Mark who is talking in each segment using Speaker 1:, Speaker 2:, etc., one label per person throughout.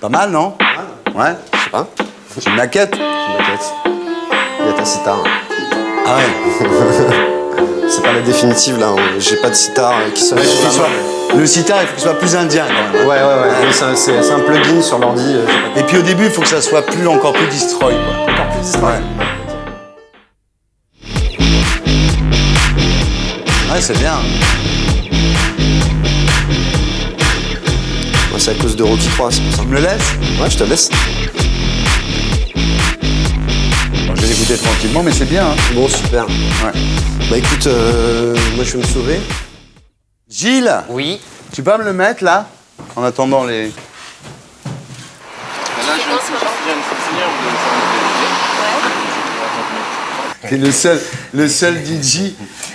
Speaker 1: Pas mal, non? Ouais.
Speaker 2: Je sais pas.
Speaker 1: C'est une maquette?
Speaker 2: Une maquette. Il y a ta sitar.
Speaker 1: Ah ouais.
Speaker 2: C'est pas la définitive là, j'ai pas de sitar qui sonne.
Speaker 1: Ouais, il faut qu'il soit- le sitar, il faut qu'il soit plus indien quand même.
Speaker 2: Ouais. Oui, c'est un plugin sur l'ordi.
Speaker 1: Et puis au début, il faut que ça soit encore plus destroy, quoi.
Speaker 2: Encore plus discret.
Speaker 1: Ouais, c'est bien.
Speaker 2: Ouais, c'est à cause de Rocky 3, c'est pour ça.
Speaker 1: Tu me le laisses?
Speaker 2: Ouais, je te laisse.
Speaker 1: Bon, je vais l'écouter tranquillement, mais c'est bien. Hein.
Speaker 2: Bon, super.
Speaker 1: Ouais.
Speaker 2: Bah écoute, moi je vais me sauver.
Speaker 1: Gilles,
Speaker 3: Oui.
Speaker 1: tu peux me le mettre là? En attendant les... T'es le seul DJ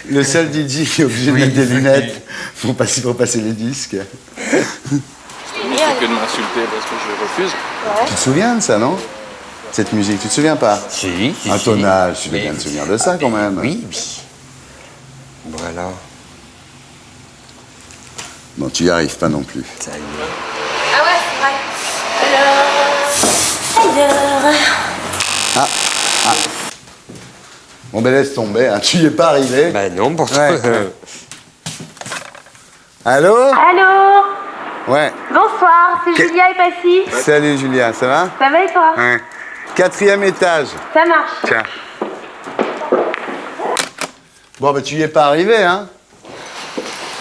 Speaker 1: qui est obligé de mettre des lunettes pour passer les disques.
Speaker 4: C'est que de m'insulter parce que je refuse.
Speaker 1: Tu te souviens de ça, non? Cette musique, tu te souviens pas?
Speaker 3: Si.
Speaker 1: À ton âge, tu dois bien te souvenir de ça quand même.
Speaker 3: Oui. Voilà.
Speaker 1: Bon, tu y arrives pas non plus.
Speaker 3: Ça y est.
Speaker 5: Ah ouais, c'est vrai. Alors...
Speaker 1: Bon, ben laisse tomber, hein. Tu y es pas arrivé.
Speaker 3: Ben non, pourtant.
Speaker 1: Ouais. Allô?
Speaker 5: Allô?
Speaker 1: Ouais.
Speaker 5: Bonsoir, c'est Julia et Passy.
Speaker 1: Salut Julia, ça va?
Speaker 5: Ça va et toi?
Speaker 1: Ouais. 4e étage.
Speaker 5: Ça marche.
Speaker 1: Tiens. Bon, ben tu y es pas arrivé, hein?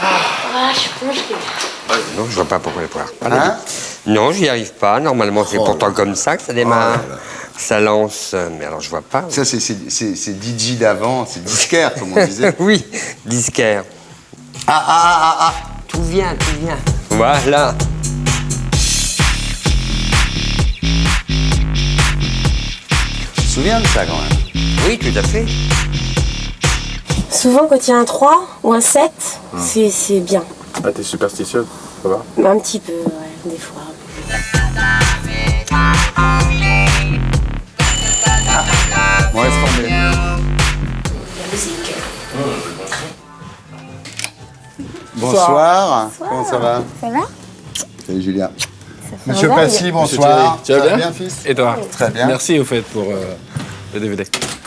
Speaker 5: Ah, je suis congelée.
Speaker 3: Non, je vois pas pourquoi il pourrait pas.
Speaker 1: Hein?
Speaker 3: Non, j'y arrive pas. Normalement, c'est
Speaker 1: Oh.
Speaker 3: pourtant comme ça que ça démarre.
Speaker 1: Oh là là.
Speaker 3: Ça lance. Mais alors, je vois pas.
Speaker 1: Ça, c'est DJ d'avant, c'est disquaire, comme on disait.
Speaker 3: Oui, disquaire.
Speaker 1: Ah.
Speaker 3: Tout vient. Voilà.
Speaker 1: Tu te souviens de ça, quand même?
Speaker 3: Oui, tout à fait.
Speaker 5: Souvent, quand il y a un 3 ou un 7, c'est bien.
Speaker 4: Ah, t'es superstitieuse, ça va?
Speaker 5: Mais un petit peu, ouais, des fois.
Speaker 1: Bon, laisse tomber. Bonsoir. Comment ça va?
Speaker 5: Ça va?
Speaker 1: Salut Julia.
Speaker 5: fait
Speaker 1: Monsieur
Speaker 5: un bail.
Speaker 1: Passy, bonsoir.
Speaker 4: Tu vas bien?
Speaker 1: fils?
Speaker 4: Et toi?
Speaker 1: Très bien.
Speaker 4: Merci au fait pour le DVD.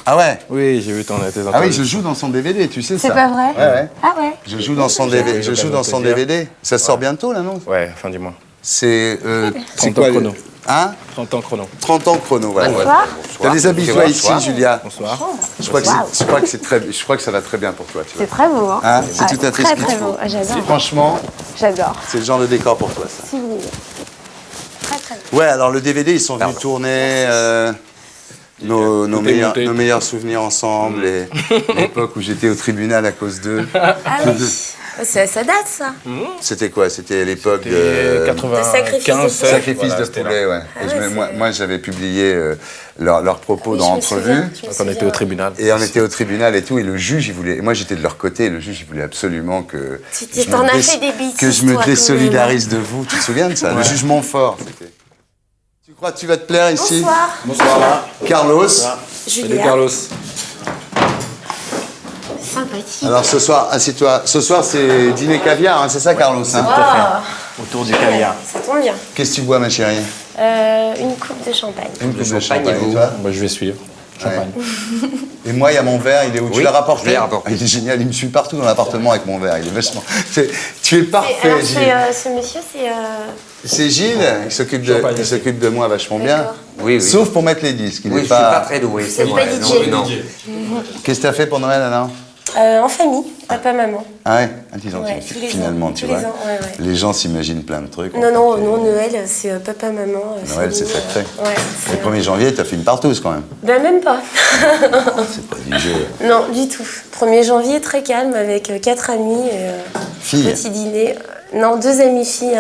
Speaker 1: Ah ouais?
Speaker 4: Oui, j'ai vu tes
Speaker 1: Ah oui,
Speaker 4: interviews.
Speaker 1: je joue dans son DVD, tu sais ça?
Speaker 5: C'est pas vrai?
Speaker 1: Ouais.
Speaker 5: Ah ouais?
Speaker 1: Je joue dans son DVD. Je joue dans son DVD. Ça sort bientôt, là, non?
Speaker 4: Ouais, fin du mois.
Speaker 1: C'est
Speaker 4: 30 ans chrono.
Speaker 1: Hein?
Speaker 4: 30 ans chrono.
Speaker 1: 30 ans chrono, voilà.
Speaker 5: Bonsoir.
Speaker 1: T'as des habits-toi ici, Julia.
Speaker 4: Bonsoir.
Speaker 1: Je crois que ça va très bien pour toi, tu vois.
Speaker 5: C'est très beau, hein?
Speaker 1: Hein, c'est tout à fait
Speaker 5: très
Speaker 1: ce qu'il
Speaker 5: très
Speaker 1: faut.
Speaker 5: beau. Ah, j'adore.
Speaker 1: Franchement,
Speaker 5: J'adore.
Speaker 1: c'est le genre de décor pour toi, ça.
Speaker 5: Si vous voulez. Très très beau.
Speaker 1: Ouais, alors le DVD, ils sont venus tourner nos meilleurs souvenirs ensemble et l'époque où j'étais au tribunal à cause d'eux.
Speaker 5: Ah oui. Ça date, ça.
Speaker 1: C'était quoi? C'était l'époque de...
Speaker 4: 95,
Speaker 1: Sacrifice de poulet, ouais. Et moi, j'avais publié leurs propos dans Entrevue.
Speaker 4: On était au tribunal.
Speaker 1: Et on était au tribunal et tout, et le juge, il voulait... Moi, j'étais de leur côté, et le juge, il voulait absolument que...
Speaker 5: T'en as fait des bêtises,
Speaker 1: que je me
Speaker 5: toi,
Speaker 1: désolidarise de vous. Tu te souviens de ça? Le jugement fort, c'était... Tu crois que tu vas te plaire ici?
Speaker 5: Bonsoir.
Speaker 4: Bonsoir.
Speaker 1: Carlos.
Speaker 4: Salut
Speaker 5: Julia.
Speaker 4: Carlos.
Speaker 5: Sympathique.
Speaker 1: Alors ce soir, assieds-toi. Ce soir, c'est dîner caviar, hein, c'est ça, Carlos? Hein?
Speaker 6: Autour du caviar.
Speaker 5: Ça tombe bien.
Speaker 1: Qu'est-ce que tu bois, ma chérie?
Speaker 5: Une coupe de champagne.
Speaker 1: Une coupe de
Speaker 3: champagne,
Speaker 1: champagne,
Speaker 3: et vous?
Speaker 1: toi?
Speaker 4: Moi, je vais suivre. Champagne.
Speaker 1: Et moi, il y a mon verre, il est où? Tu
Speaker 3: Oui,
Speaker 1: l'as rapporté?
Speaker 3: je l'ai rapporté.
Speaker 1: Ah, il est génial, il me suit partout dans l'appartement avec mon verre, il est vachement... Tu es parfait,
Speaker 5: Alors,
Speaker 1: Gilles.
Speaker 5: ce monsieur, c'est...
Speaker 1: C'est Gilles, il s'occupe de moi vachement bien.
Speaker 5: D'accord.
Speaker 3: Oui.
Speaker 1: Sauf pour mettre les disques. Il
Speaker 3: Oui,
Speaker 1: est
Speaker 3: je suis pas très doué, c'est
Speaker 5: pas
Speaker 3: vrai.
Speaker 5: DJ.
Speaker 3: Non.
Speaker 1: Qu'est-ce que t'as fait pour Noël, alors?
Speaker 5: En famille, papa, maman.
Speaker 1: Ah ouais? Ah, dis donc,
Speaker 5: Ouais, tous les
Speaker 1: finalement,
Speaker 5: ans,
Speaker 1: tu
Speaker 5: tous
Speaker 1: vois.
Speaker 5: les ans, ouais.
Speaker 1: Les gens s'imaginent plein de trucs.
Speaker 5: Non, Noël, c'est papa, maman.
Speaker 1: Noël, c'est
Speaker 5: famille,
Speaker 1: sacré.
Speaker 5: Ouais.
Speaker 1: Le 1er janvier, t'as fait une partouze quand même.
Speaker 5: Ben, même pas.
Speaker 1: C'est pas du jeu.
Speaker 5: Non, du tout. 1er janvier, très calme, avec 4 amis.
Speaker 1: Filles?
Speaker 5: Petit dîner. Non, 2 amis filles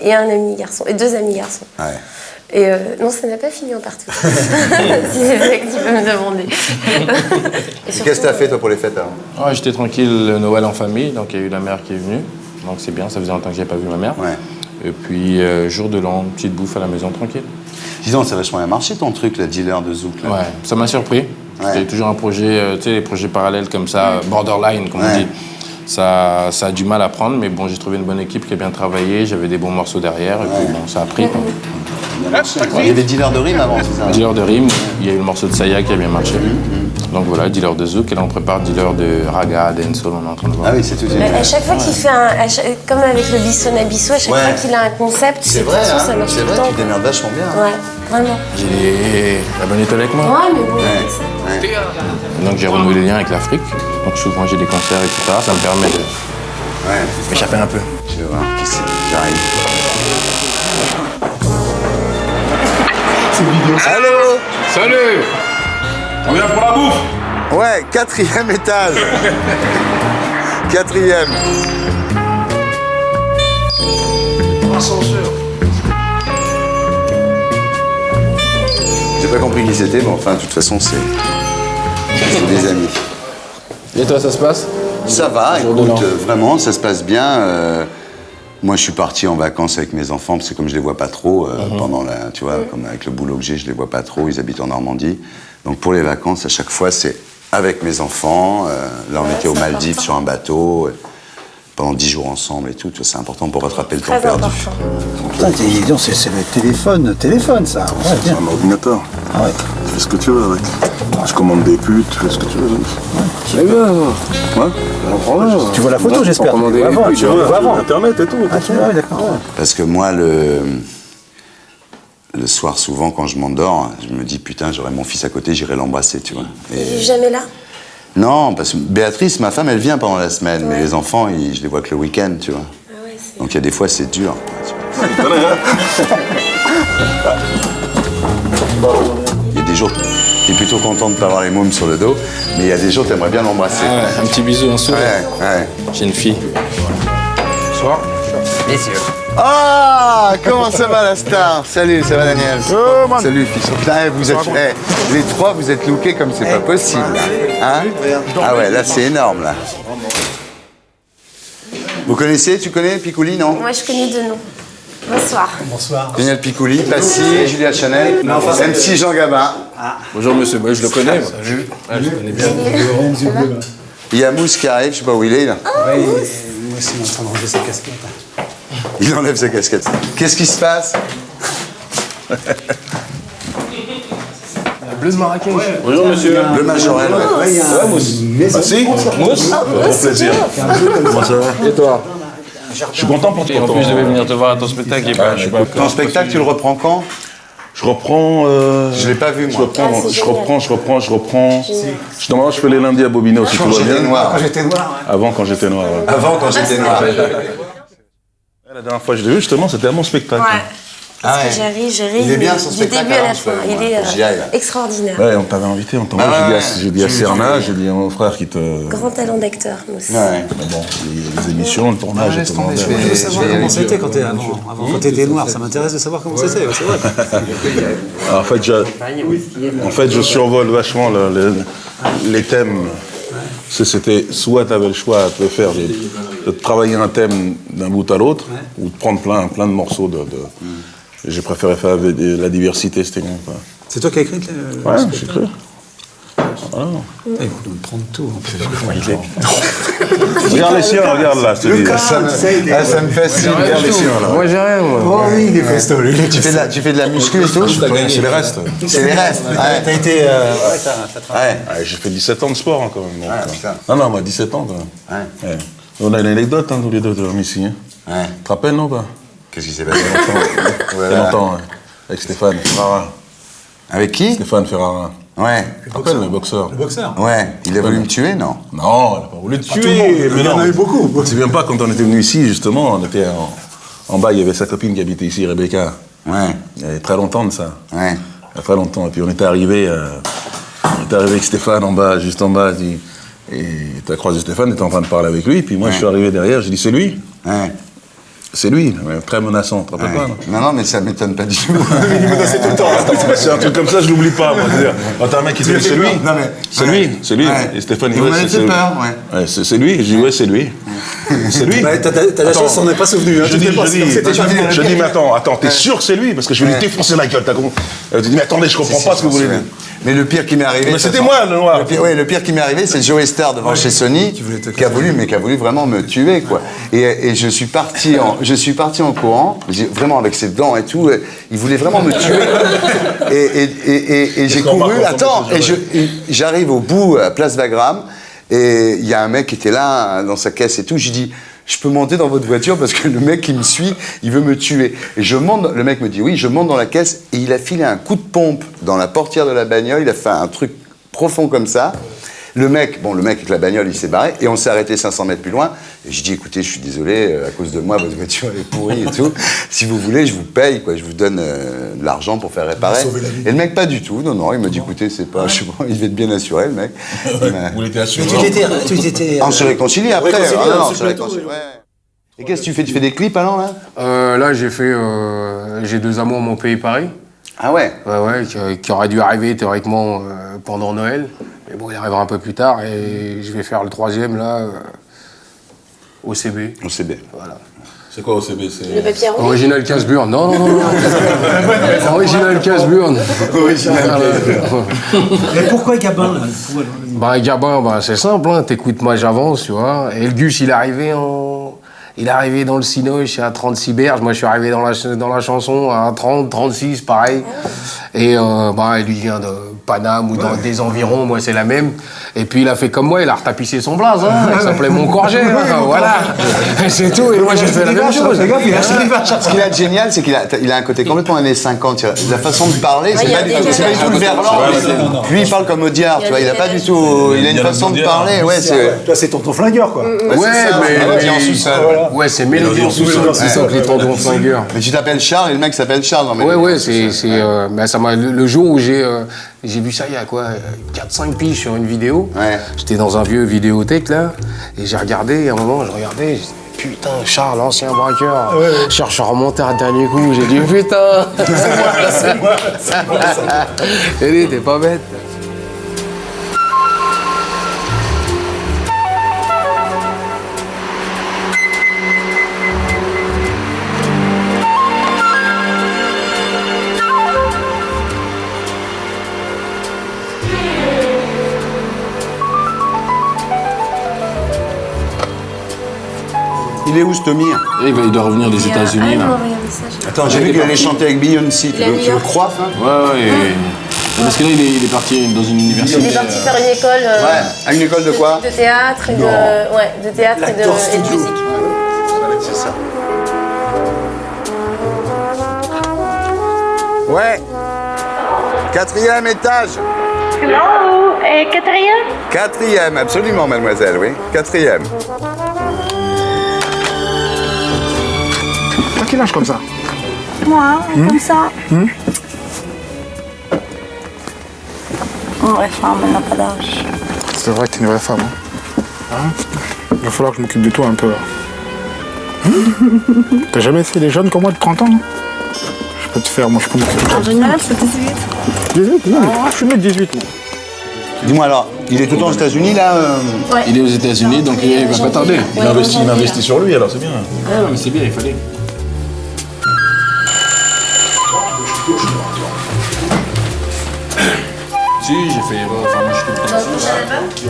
Speaker 5: et un ami garçon. Et 2 amis garçons.
Speaker 1: Ouais.
Speaker 5: Et non, ça n'a pas fini en partout. Si c'est vrai que tu peux me demander.
Speaker 1: Et qu'est-ce que t'as fait, toi, pour les fêtes, alors?
Speaker 4: Ouais, j'étais tranquille, le Noël en famille, donc il y a eu la mère qui est venue. Donc c'est bien, ça faisait longtemps que j'avais pas vu ma mère.
Speaker 1: Ouais.
Speaker 4: Et puis, jour de l'an, petite bouffe à la maison, tranquille.
Speaker 1: Dis donc, ça a vachement bien marché, ton truc, la dealer de Zouk, là.
Speaker 4: Ouais, ça m'a surpris.
Speaker 1: Ouais.
Speaker 4: C'était toujours un projet, tu sais, les projets parallèles comme ça, borderline, comme
Speaker 1: Ouais.
Speaker 4: on dit. Ça a du mal à prendre, mais bon, j'ai trouvé une bonne équipe qui a bien travaillé, j'avais des bons morceaux derrière, et puis bon, ça a pris. Quoi.
Speaker 1: Il y avait Dealer de Rime avant, c'est ça?
Speaker 4: Dealer de Rime, il y a eu le morceau de Saya qui a bien marché. Donc voilà, Dealer de Zouk, et là on prépare Dealer de Raga, Dancehall, on est en train de voir.
Speaker 1: Ah oui, c'est tout.
Speaker 5: À chaque fois qu'il fait comme avec le Bisson Abisso, à chaque fois qu'il a un concept,
Speaker 1: C'est vrai,
Speaker 5: ça
Speaker 1: hein,
Speaker 5: marche
Speaker 1: c'est
Speaker 5: tout le
Speaker 1: vrai,
Speaker 5: temps.
Speaker 1: tu démerdes vachement bien.
Speaker 5: Ouais, vraiment.
Speaker 4: J'ai la bonne étoile avec moi.
Speaker 5: Ouais, mais bon,
Speaker 4: Donc j'ai renoué les liens avec l'Afrique, donc souvent j'ai des concerts, etc. Ça me permet de m'échapper un peu.
Speaker 1: Je vais voir qui c'est. J'arrive. Allô?
Speaker 7: Salut! On vient pour la bouffe?
Speaker 1: Ouais, 4e étage. 4e.
Speaker 7: Ascenseur.
Speaker 1: J'ai pas compris qui c'était, mais enfin, de toute façon, c'est des amis.
Speaker 4: Et toi, ça se passe?
Speaker 1: Ça va,
Speaker 4: Jour de
Speaker 1: écoute,
Speaker 4: l'an.
Speaker 1: vraiment, ça se passe bien. Moi, je suis parti en vacances avec mes enfants, parce que comme je les vois pas trop, pendant tu vois, comme avec le boulot que j'ai, je les vois pas trop, ils habitent en Normandie. Donc pour les vacances, à chaque fois, c'est avec mes enfants. Là, on était aux Maldives sur un bateau, pendant 10 jours ensemble et tout. Tu vois, c'est important pour rattraper le temps
Speaker 5: très
Speaker 1: perdu.
Speaker 5: important.
Speaker 8: Putain, c'est le téléphone, ça. Ouais,
Speaker 7: C'est
Speaker 8: bien.
Speaker 7: un ordinateur.
Speaker 8: Ah ouais.
Speaker 7: Tu fais ce que tu veux avec. Je commande des putes, tu fais ce que tu veux. C'est bien. Ouais.
Speaker 8: Tu vois la photo, j'espère. Tu vois avant, tu vois avant.
Speaker 7: Internet et tout.
Speaker 8: Ah, tu vois, d'accord.
Speaker 1: Parce que moi, le soir, souvent, quand je m'endors, je me dis, putain, j'aurais mon fils à côté, j'irai l'embrasser, tu vois.
Speaker 5: Il est jamais là.
Speaker 1: Non, parce que Béatrice, ma femme, elle vient pendant la semaine, mais les enfants, je les vois que le week-end, tu vois.
Speaker 5: Ah ouais, c'est...
Speaker 1: Donc il y a des fois, c'est dur. Il y a des jours, t'es plutôt content de pas avoir les mômes sur le dos, mais il y a des jours, t'aimerais bien l'embrasser.
Speaker 4: Ah ouais, un petit bisou, un sourire.
Speaker 1: Ouais.
Speaker 4: J'ai une fille. Bonsoir.
Speaker 3: Bien sûr.
Speaker 1: Ah, comment ça va la star? Salut, ça va Daniel? Salut fils. Putain, vous êtes, les trois, vous êtes lookés comme c'est pas possible. Hein? Ah ouais, là c'est énorme là. Vous connaissez? Tu connais Picouli, non?
Speaker 5: Moi, je connais deux noms. Bonsoir.
Speaker 1: Daniel Picouli, Passy, Julia Chanel, MC Jean Gabin.
Speaker 4: Bonjour monsieur, moi je le connais. Moi. Salut. Ah, je le connais bien.
Speaker 1: Il y a Mousse qui arrive, je sais pas où il est là.
Speaker 8: Oui, moi aussi, on est en train de ranger sa casquette.
Speaker 1: Il enlève sa casquette. Qu'est-ce qui se passe?
Speaker 4: Bleu de Marrakech. Bonjour monsieur.
Speaker 1: Le Majorel, ouais.
Speaker 8: Ça va, Mousse?
Speaker 7: Si?
Speaker 4: Mousse.
Speaker 7: Pour plaisir. Comment ça va?
Speaker 4: Et toi?
Speaker 7: Je suis content pour
Speaker 4: Et en plus je devais venir te voir à ton spectacle. Je suis pas
Speaker 1: Ton spectacle, tu le reprends quand?
Speaker 7: Je reprends.
Speaker 1: Je l'ai pas vu, moi.
Speaker 7: Je reprends. Normalement, je fais les lundis à Bobino si tout va
Speaker 1: J'étais
Speaker 7: bien.
Speaker 1: noir.
Speaker 8: J'étais noir.
Speaker 7: Avant, quand j'étais noir. Ouais.
Speaker 1: Avant, quand j'étais noir.
Speaker 7: La dernière fois que je l'ai vu, justement, c'était à mon spectacle.
Speaker 5: Ouais. Parce
Speaker 1: Ah ouais.
Speaker 5: que j'arrive
Speaker 1: Il est bien, son
Speaker 5: du
Speaker 1: spectacle,
Speaker 5: début à la
Speaker 1: hein,
Speaker 5: fin.
Speaker 1: je
Speaker 5: Il
Speaker 1: peux-
Speaker 5: est
Speaker 1: j'y aille, là.
Speaker 5: extraordinaire.
Speaker 7: Ouais, on t'avait invité, on t'envoie.
Speaker 1: Ah ouais.
Speaker 7: J'ai dit à Serna, j'ai dit à mon frère qui te.
Speaker 5: Grand talent d'acteur, Mousse.
Speaker 1: Ouais.
Speaker 7: Mais bon, les émissions, le tournage et tout le monde.
Speaker 8: Je veux savoir comment c'était quand t'étais noir. Ça m'intéresse de savoir comment c'était. C'est vrai.
Speaker 7: Alors, en fait, je survole vachement les thèmes. C'était soit tu avais le choix de faire de travailler un thème d'un bout à l'autre, ou de prendre plein de morceaux de. J'ai préféré faire la diversité, c'était bien. Quoi.
Speaker 8: C'est toi qui as écrit
Speaker 7: Ouais, j'ai cru. Voilà.
Speaker 8: Ils vont nous prendre tout.
Speaker 7: Regarde les siens, regarde là, je te dis.
Speaker 1: Ça me fascine. Regarde les siens, là.
Speaker 4: Moi j'ai rien moi.
Speaker 8: Oh oui, il est costaud, lui.
Speaker 1: Tu fais de la muscu et tout?
Speaker 7: C'est les restes.
Speaker 1: C'est les restes. Ouais.
Speaker 8: T'as été.
Speaker 1: Ouais.
Speaker 7: Ouais, j'ai fait 17 ans de sport hein, quand même. Donc,
Speaker 1: putain.
Speaker 7: non, moi 17 ans quand même.
Speaker 1: Ouais.
Speaker 7: Ouais. On a une anecdote tous les deux ici. Hein.
Speaker 1: Ouais.
Speaker 7: Tu te rappelles, non pas?
Speaker 1: Qu'est-ce qui s'est passé?
Speaker 7: Il y a longtemps, hein, avec Stéphane Ferrara.
Speaker 1: Avec qui?
Speaker 7: Stéphane Ferrara.
Speaker 1: Ouais.
Speaker 7: Tu te rappelles, le boxeur?
Speaker 8: Le boxeur.
Speaker 1: Ouais. Il a voulu me tuer, non?
Speaker 7: Non, il n'a pas voulu te tuer.
Speaker 8: tout le monde,
Speaker 7: Mais
Speaker 8: il y en a eu beaucoup.
Speaker 7: Tu te souviens pas, quand on était venu ici, justement, on était en bas, il y avait sa copine qui habitait ici, Rebecca.
Speaker 1: Ouais.
Speaker 7: Il y avait très longtemps de ça.
Speaker 1: Ouais.
Speaker 7: Il y a très longtemps. Et puis on était arrivé avec Stéphane en bas, juste en bas. Et tu as croisé Stéphane, tu étais en train de parler avec lui. Puis moi, je suis arrivé derrière, j'ai dit, c'est lui.
Speaker 1: Ouais.
Speaker 7: C'est lui, très menaçant, tu te rappelles pas, non?
Speaker 1: Non, mais ça m'étonne pas du tout.
Speaker 7: C'est un truc comme ça, je l'oublie pas, moi. C'est-à-dire, quand t'as un mec qui te dit, c'est lui.
Speaker 1: Non, mais.
Speaker 7: C'est lui.
Speaker 1: Ouais.
Speaker 7: Et Stéphane,
Speaker 1: Vous m'avez fait peur, ouais.
Speaker 7: Ouais, c'est lui. J'ai dit, ouais, c'est lui. C'est lui.
Speaker 8: Bah, t'as de la chance, on n'est pas souvenu. Hein.
Speaker 7: Je dis, mais attends, t'es sûr que c'est lui? Parce que je vais lui défoncer la gueule, t'as compris? Tu dis, mais attendez, je comprends pas ce que vous voulez dire.
Speaker 1: Mais le pire qui m'est arrivé...
Speaker 7: Mais c'était moi, le noir.
Speaker 1: Le pire qui m'est arrivé, c'est Joey Star devant chez Sony, qui a voulu vraiment me tuer, quoi. Et je suis parti en courant, vraiment avec ses dents et tout, il voulait vraiment me tuer. Et j'ai couru, et j'arrive au bout, à Place Wagram, et il y a un mec qui était là, dans sa caisse et tout, je lui dis... Je peux monter dans votre voiture parce que le mec qui me suit, il veut me tuer. Et le mec me dit oui, je monte dans la caisse et il a filé un coup de pompe dans la portière de la bagnole, il a fait un truc profond comme ça. Le mec avec la bagnole, il s'est barré et on s'est arrêté 500 mètres plus loin. Et je dis écoutez, je suis désolé, à cause de moi, votre voiture elle est pourrie et tout. Si vous voulez, je vous paye, quoi, je vous donne de l'argent pour faire réparer. Et le mec, pas du tout, non, il me dit écoutez, c'est pas, je sais pas, il va être bien assuré, le mec.
Speaker 7: Vous l'étiez assuré.
Speaker 8: Tu t'étais.
Speaker 1: On se réconcilie après. On se réconcilie. Ouais. Et qu'est-ce que tu fais? Tu fais des clips alors là?
Speaker 9: Là, j'ai 2 amours mon pays Paris.
Speaker 1: Ah ouais?
Speaker 9: Ouais, qui aurait dû arriver théoriquement pendant Noël. Mais bon, il arrivera un peu plus tard et je vais faire le 3e là, OCB.
Speaker 1: OCB.
Speaker 9: Voilà.
Speaker 7: C'est quoi OCB?
Speaker 5: Le papier rouge.
Speaker 9: Original Casburn. Non. Original Casburn.
Speaker 8: Mais pourquoi Gabin là?
Speaker 9: Bah, Gabin, c'est simple, hein. T'écoutes, moi j'avance, tu vois. Et le Gus, il est arrivé dans le Cinoche à 36 berges. Moi, je suis arrivé dans la chanson à 30, 36, pareil. Et lui vient de Paname ou des environs. Moi, c'est la même. Et puis, il a fait comme moi. Il a retapissé son blaze. Hein. Il s'appelait Moncorgé. Voilà. C'est tout. Et moi, j'ai fait la même chose.
Speaker 1: Ce qu'il a de génial, c'est qu'il a un côté complètement années 50. La façon de parler, c'est pas du tout le verlan. Lui, il parle comme Audiard. Tu vois, il a pas du tout. Il a une façon de parler. Ouais,
Speaker 8: toi, c'est tonton flingueur, quoi.
Speaker 1: Mélodie en sous-sol.
Speaker 9: Ouais, c'est Mélodie en sous-sol. C'est ça que les tontons flingueurs.
Speaker 1: Mais tu t'appelles Charles et le mec s'appelle Charles.
Speaker 9: Ouais, ça m'a le jour où j'ai vu ça il y a quoi 4-5 piges sur une vidéo.
Speaker 1: Ouais.
Speaker 9: J'étais dans un vieux vidéothèque là et j'ai regardé, à un moment je regardais, j'ai dit putain, Charles, l'ancien braqueur. Je cherche à remonter un dernier coup, j'ai dit putain. C'est moi. Et lui, t'es pas bête.
Speaker 1: Il est où, Stomy?
Speaker 4: Il doit revenir des États-Unis là.
Speaker 1: Attends, j'ai vu qu'il allait chanter avec Beyoncé. Tu le crois, ça?
Speaker 4: Ouais. Parce que là, il est parti dans une université.
Speaker 5: Il est parti faire une école.
Speaker 1: À une école de quoi?
Speaker 5: De théâtre et de théâtre et de musique.
Speaker 1: C'est ça. Ouais. 4e étage.
Speaker 10: Hello, et 4e?
Speaker 1: 4e, absolument, mademoiselle, oui. 4e.
Speaker 11: T'as quel âge comme ça?
Speaker 10: Moi, comme ça. Une vraie femme, elle n'a pas d'âge.
Speaker 11: C'est vrai que t'es une vraie femme. Hein? Il va falloir que je m'occupe de toi un peu. T'as jamais essayé les jeunes comme moi de 30 ans? Je peux te faire, moi je peux m'occuper de toi.
Speaker 10: En général, c'est 18.
Speaker 11: 18? Non, je suis né de 18. Moi.
Speaker 1: Dis-moi alors, il est tout le temps aux États-Unis là
Speaker 10: Ouais.
Speaker 4: Il est aux États-Unis, donc il va pas tarder.
Speaker 7: Il investit sur lui, alors c'est bien.
Speaker 4: Ah non, mais c'est bien, il fallait. Si, j'ai fait. Enfin, moi, je suis tout le temps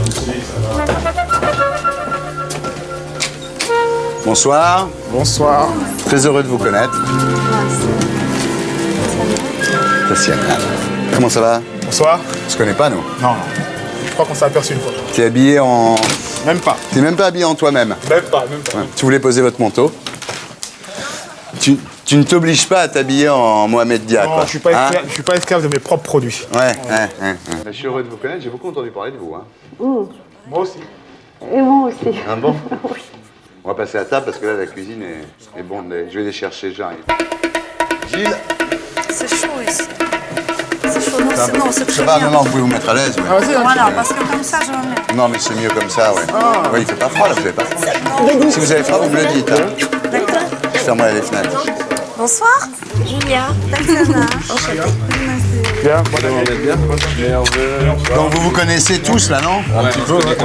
Speaker 4: ici.
Speaker 1: Bonsoir.
Speaker 11: Bonsoir.
Speaker 1: Très heureux de vous connaître. Facial. Comment ça va?
Speaker 11: Bonsoir.
Speaker 1: On se connaît pas, nous?
Speaker 11: Non, je crois qu'on s'est aperçu une fois.
Speaker 1: T'es habillé en...
Speaker 11: Même pas.
Speaker 1: T'es même pas habillé en toi-même?
Speaker 11: Même pas.
Speaker 1: Ouais. Tu voulais poser votre manteau. Tu ne t'obliges pas à t'habiller en Mohamed Dia,
Speaker 11: Non,
Speaker 1: quoi.
Speaker 11: je suis pas esclave de mes propres produits.
Speaker 1: Ouais. Je suis heureux de vous connaître, j'ai beaucoup entendu parler de vous. Hein.
Speaker 11: Moi aussi.
Speaker 10: Et moi aussi.
Speaker 1: Ah bon? Oui. On va passer à table parce que là, la cuisine est bondée. Je vais les chercher, j'arrive. Gilles?
Speaker 10: C'est chaud ici. C'est chaud, non, c'est très
Speaker 1: Ça va,
Speaker 10: bien.
Speaker 1: non, vous pouvez vous mettre à l'aise.
Speaker 11: Ah, vas-y,
Speaker 10: Voilà, parce que comme ça, je vais mettre.
Speaker 1: Non, mais c'est mieux comme ça, ouais. Oui, il fait pas froid, là, vous avez pas froid. Si vous avez froid, vous me le dites. Hein.
Speaker 10: D'accord.
Speaker 1: Ferme-moi les fenêtres.
Speaker 10: Bonsoir. Julia. Tatiana.
Speaker 11: Bien,
Speaker 1: Donc vous vous connaissez tous, là, non?
Speaker 11: un petit peu, ouais.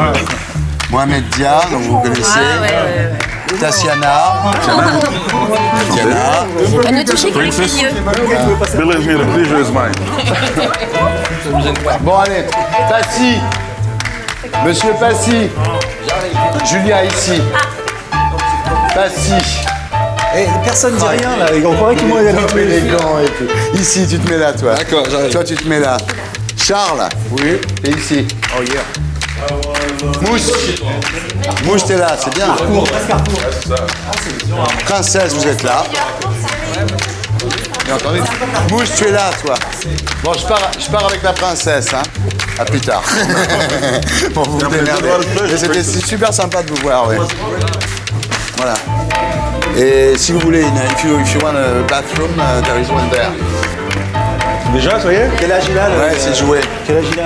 Speaker 1: Mohamed Dia, donc vous connaissez. Tassiana.
Speaker 5: À ne toucher qu'avec les yeux.
Speaker 7: Believe me, the pleasure is mine.
Speaker 1: Bon, allez, Passy. Monsieur Passy. Julia, ici. Passy.
Speaker 8: Et personne ne dit rien là, on croirait que tout le monde est habitué.
Speaker 1: Les gants et tout. Ici, tu te mets là, toi.
Speaker 4: D'accord, j'arrive.
Speaker 1: Toi, tu te mets là. Charles. Oui. T'es ici. Oh, yeah. Mousse. Mousse, t'es là, c'est bien. Princesse, vous êtes là. Mousse, tu es là, toi. Bon, je pars avec la princesse, hein. À plus tard. Bon, vous vous démerdez. Mais c'était super sympa de vous voir, oui. Voilà. Et si vous voulez, if you want a bathroom, there is one there.
Speaker 7: Déjà, ça y est?
Speaker 8: Quel âge il a?
Speaker 1: Ouais, c'est joué.
Speaker 8: Quel âge il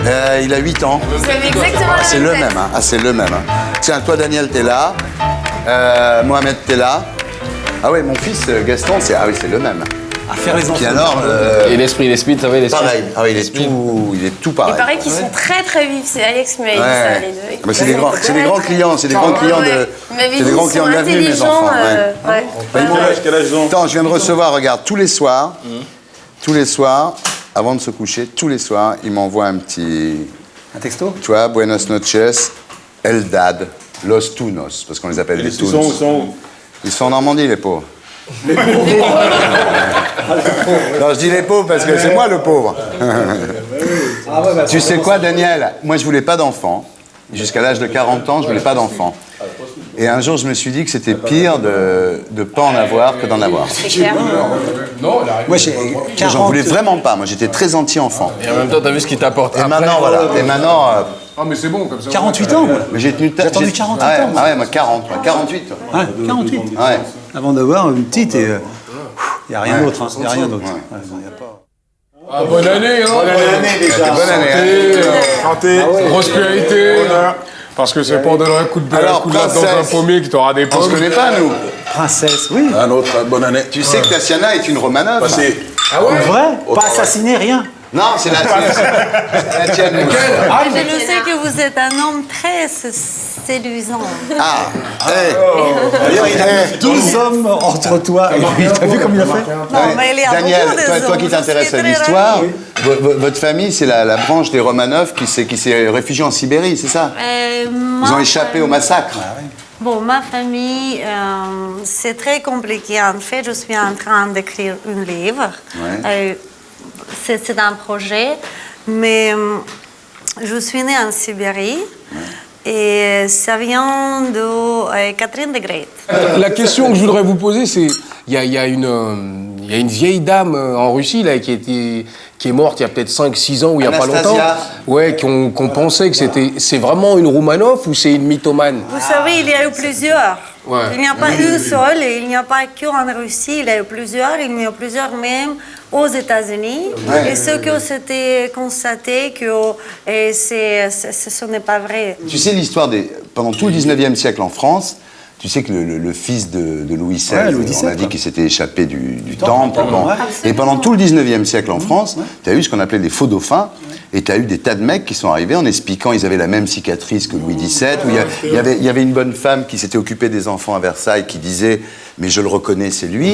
Speaker 8: a?
Speaker 1: Il a 8 ans.
Speaker 5: Vous avez exactement la
Speaker 1: C'est
Speaker 5: même
Speaker 1: le
Speaker 5: tête.
Speaker 1: même, hein. Ah, c'est le même. Hein. Tiens, toi, Daniel, t'es là. Mohamed, t'es là. Ah ouais, mon fils, Gaston, c'est le même.
Speaker 8: À faire les enfants.
Speaker 1: Puis alors,
Speaker 9: Et l'esprit, l'esprit, ça va, l'esprit.
Speaker 1: pareil. Ah oui, il est tout pareil.
Speaker 5: Il paraît qu'ils sont très très vifs. C'est Alex qui m'avait dit ça, les deux.
Speaker 1: Mais c'est des grands clients, c'est des grands clients de. C'est des grands clients de l'avenue, mes enfants. Ouais.
Speaker 7: Quel âge ils ont?
Speaker 1: Attends, je viens de recevoir, regarde, tous les soirs, avant de se coucher, tous les soirs, il m'envoie un petit.
Speaker 8: Un texto?
Speaker 1: Tu vois, Buenos noches, Eldad, Los Tunos, parce qu'on les appelle les
Speaker 7: Ils
Speaker 1: Tunos.
Speaker 7: sont où?
Speaker 1: Ils sont en Normandie, les pauvres. Non, je dis les pauvres parce que c'est moi le pauvre. Tu sais quoi, Daniel? Moi, je voulais pas d'enfant. Jusqu'à l'âge de 40 ans, je voulais pas d'enfant. Et un jour, je me suis dit que c'était pire de ne pas en avoir que d'en avoir.
Speaker 5: C'est clair.
Speaker 8: Moi j'ai 40.
Speaker 1: J'en voulais vraiment pas. Moi, j'étais très anti-enfant.
Speaker 9: Et en même temps, t'as vu ce qu'il t'apporte.
Speaker 1: Et maintenant, voilà. Et maintenant,
Speaker 9: Ah, mais c'est bon, comme ça.
Speaker 8: 48 ans, moi.
Speaker 1: mais j'ai tenu.
Speaker 8: J'ai attendu 48
Speaker 1: ah ouais,
Speaker 8: ans, moi.
Speaker 1: Ah ouais, moi 40, moi, 48. Toi.
Speaker 8: Ouais, 48.
Speaker 1: Ouais.
Speaker 8: Avant d'avoir une petite et. Il n'y a rien d'autre, hein. Il n'y a rien d'autre.
Speaker 1: Ouais.
Speaker 8: Ouais, bon, y a pas.
Speaker 9: Ah, bonne année, hein.
Speaker 1: Bonne année déjà. Bonne année.
Speaker 7: Santé.
Speaker 9: Prospérité. Parce que c'est pas en donnant un coup de belle,
Speaker 1: Alors,
Speaker 9: un coup de latte dans
Speaker 1: princesse.
Speaker 9: un pommier que t'auras des
Speaker 1: On se
Speaker 9: pommes.
Speaker 1: connaît pas, nous.
Speaker 8: Princesse, oui.
Speaker 7: Un autre, bonne année.
Speaker 1: Tu sais que Tassiana est une Romanov.
Speaker 7: Passé.
Speaker 8: Vrai? Pas assassiné, rien.
Speaker 1: Non, c'est la tienne. C'est la tienne.
Speaker 10: Je le sais que vous êtes un homme très séduisant.
Speaker 1: Ah, hey.
Speaker 8: D'ailleurs, il a mis 12 hommes entre toi et lui. T'as vu comme il a fait?
Speaker 10: Non, mais il y a
Speaker 1: Daniel,
Speaker 10: beaucoup de
Speaker 1: toi qui
Speaker 10: hommes.
Speaker 1: t'intéresses
Speaker 10: Je
Speaker 1: à
Speaker 10: suis très
Speaker 1: l'histoire,
Speaker 10: ravie.
Speaker 1: votre famille, c'est la branche des Romanov qui s'est réfugiée en Sibérie, c'est ça? Ils ont échappé au massacre.
Speaker 10: Bon, ma famille, c'est très compliqué. En fait, je suis en train d'écrire un livre.
Speaker 1: Ouais.
Speaker 10: C'est un projet, mais je suis née en Sibérie et ça vient de Catherine the Great.
Speaker 9: La question que je voudrais vous poser, c'est il y a une vieille dame en Russie là, qui est morte il y a peut-être 5-6 ans ou il n'y a pas longtemps.
Speaker 1: Anastasia.
Speaker 9: Ouais, qu'on pensait que c'est vraiment une Roumanoff ou c'est une mythomane?
Speaker 10: Vous savez, il y a eu plusieurs.
Speaker 9: Ouais.
Speaker 10: Il n'y a pas une seule, et il n'y a pas qu'en Russie, il y a eu plusieurs, il y a eu plusieurs même aux États-Unis.
Speaker 1: Ouais.
Speaker 10: Et ce que c'était constaté que ce n'est pas vrai.
Speaker 1: Tu sais l'histoire pendant tout le 19e siècle en France, tu sais que le fils de Louis XVI,
Speaker 8: Ouais, Louis XVII,
Speaker 1: on a dit
Speaker 8: ouais.
Speaker 1: qu'il s'était échappé du temple. Bon.
Speaker 8: Ouais.
Speaker 1: Et pendant tout le 19e siècle en France, tu as eu ce qu'on appelait les faux dauphins, et tu as eu des tas de mecs qui sont arrivés en expliquant ils avaient la même cicatrice que Louis XVII, où il y avait une bonne femme qui s'était occupée des enfants à Versailles qui disait « mais je le reconnais, c'est lui ».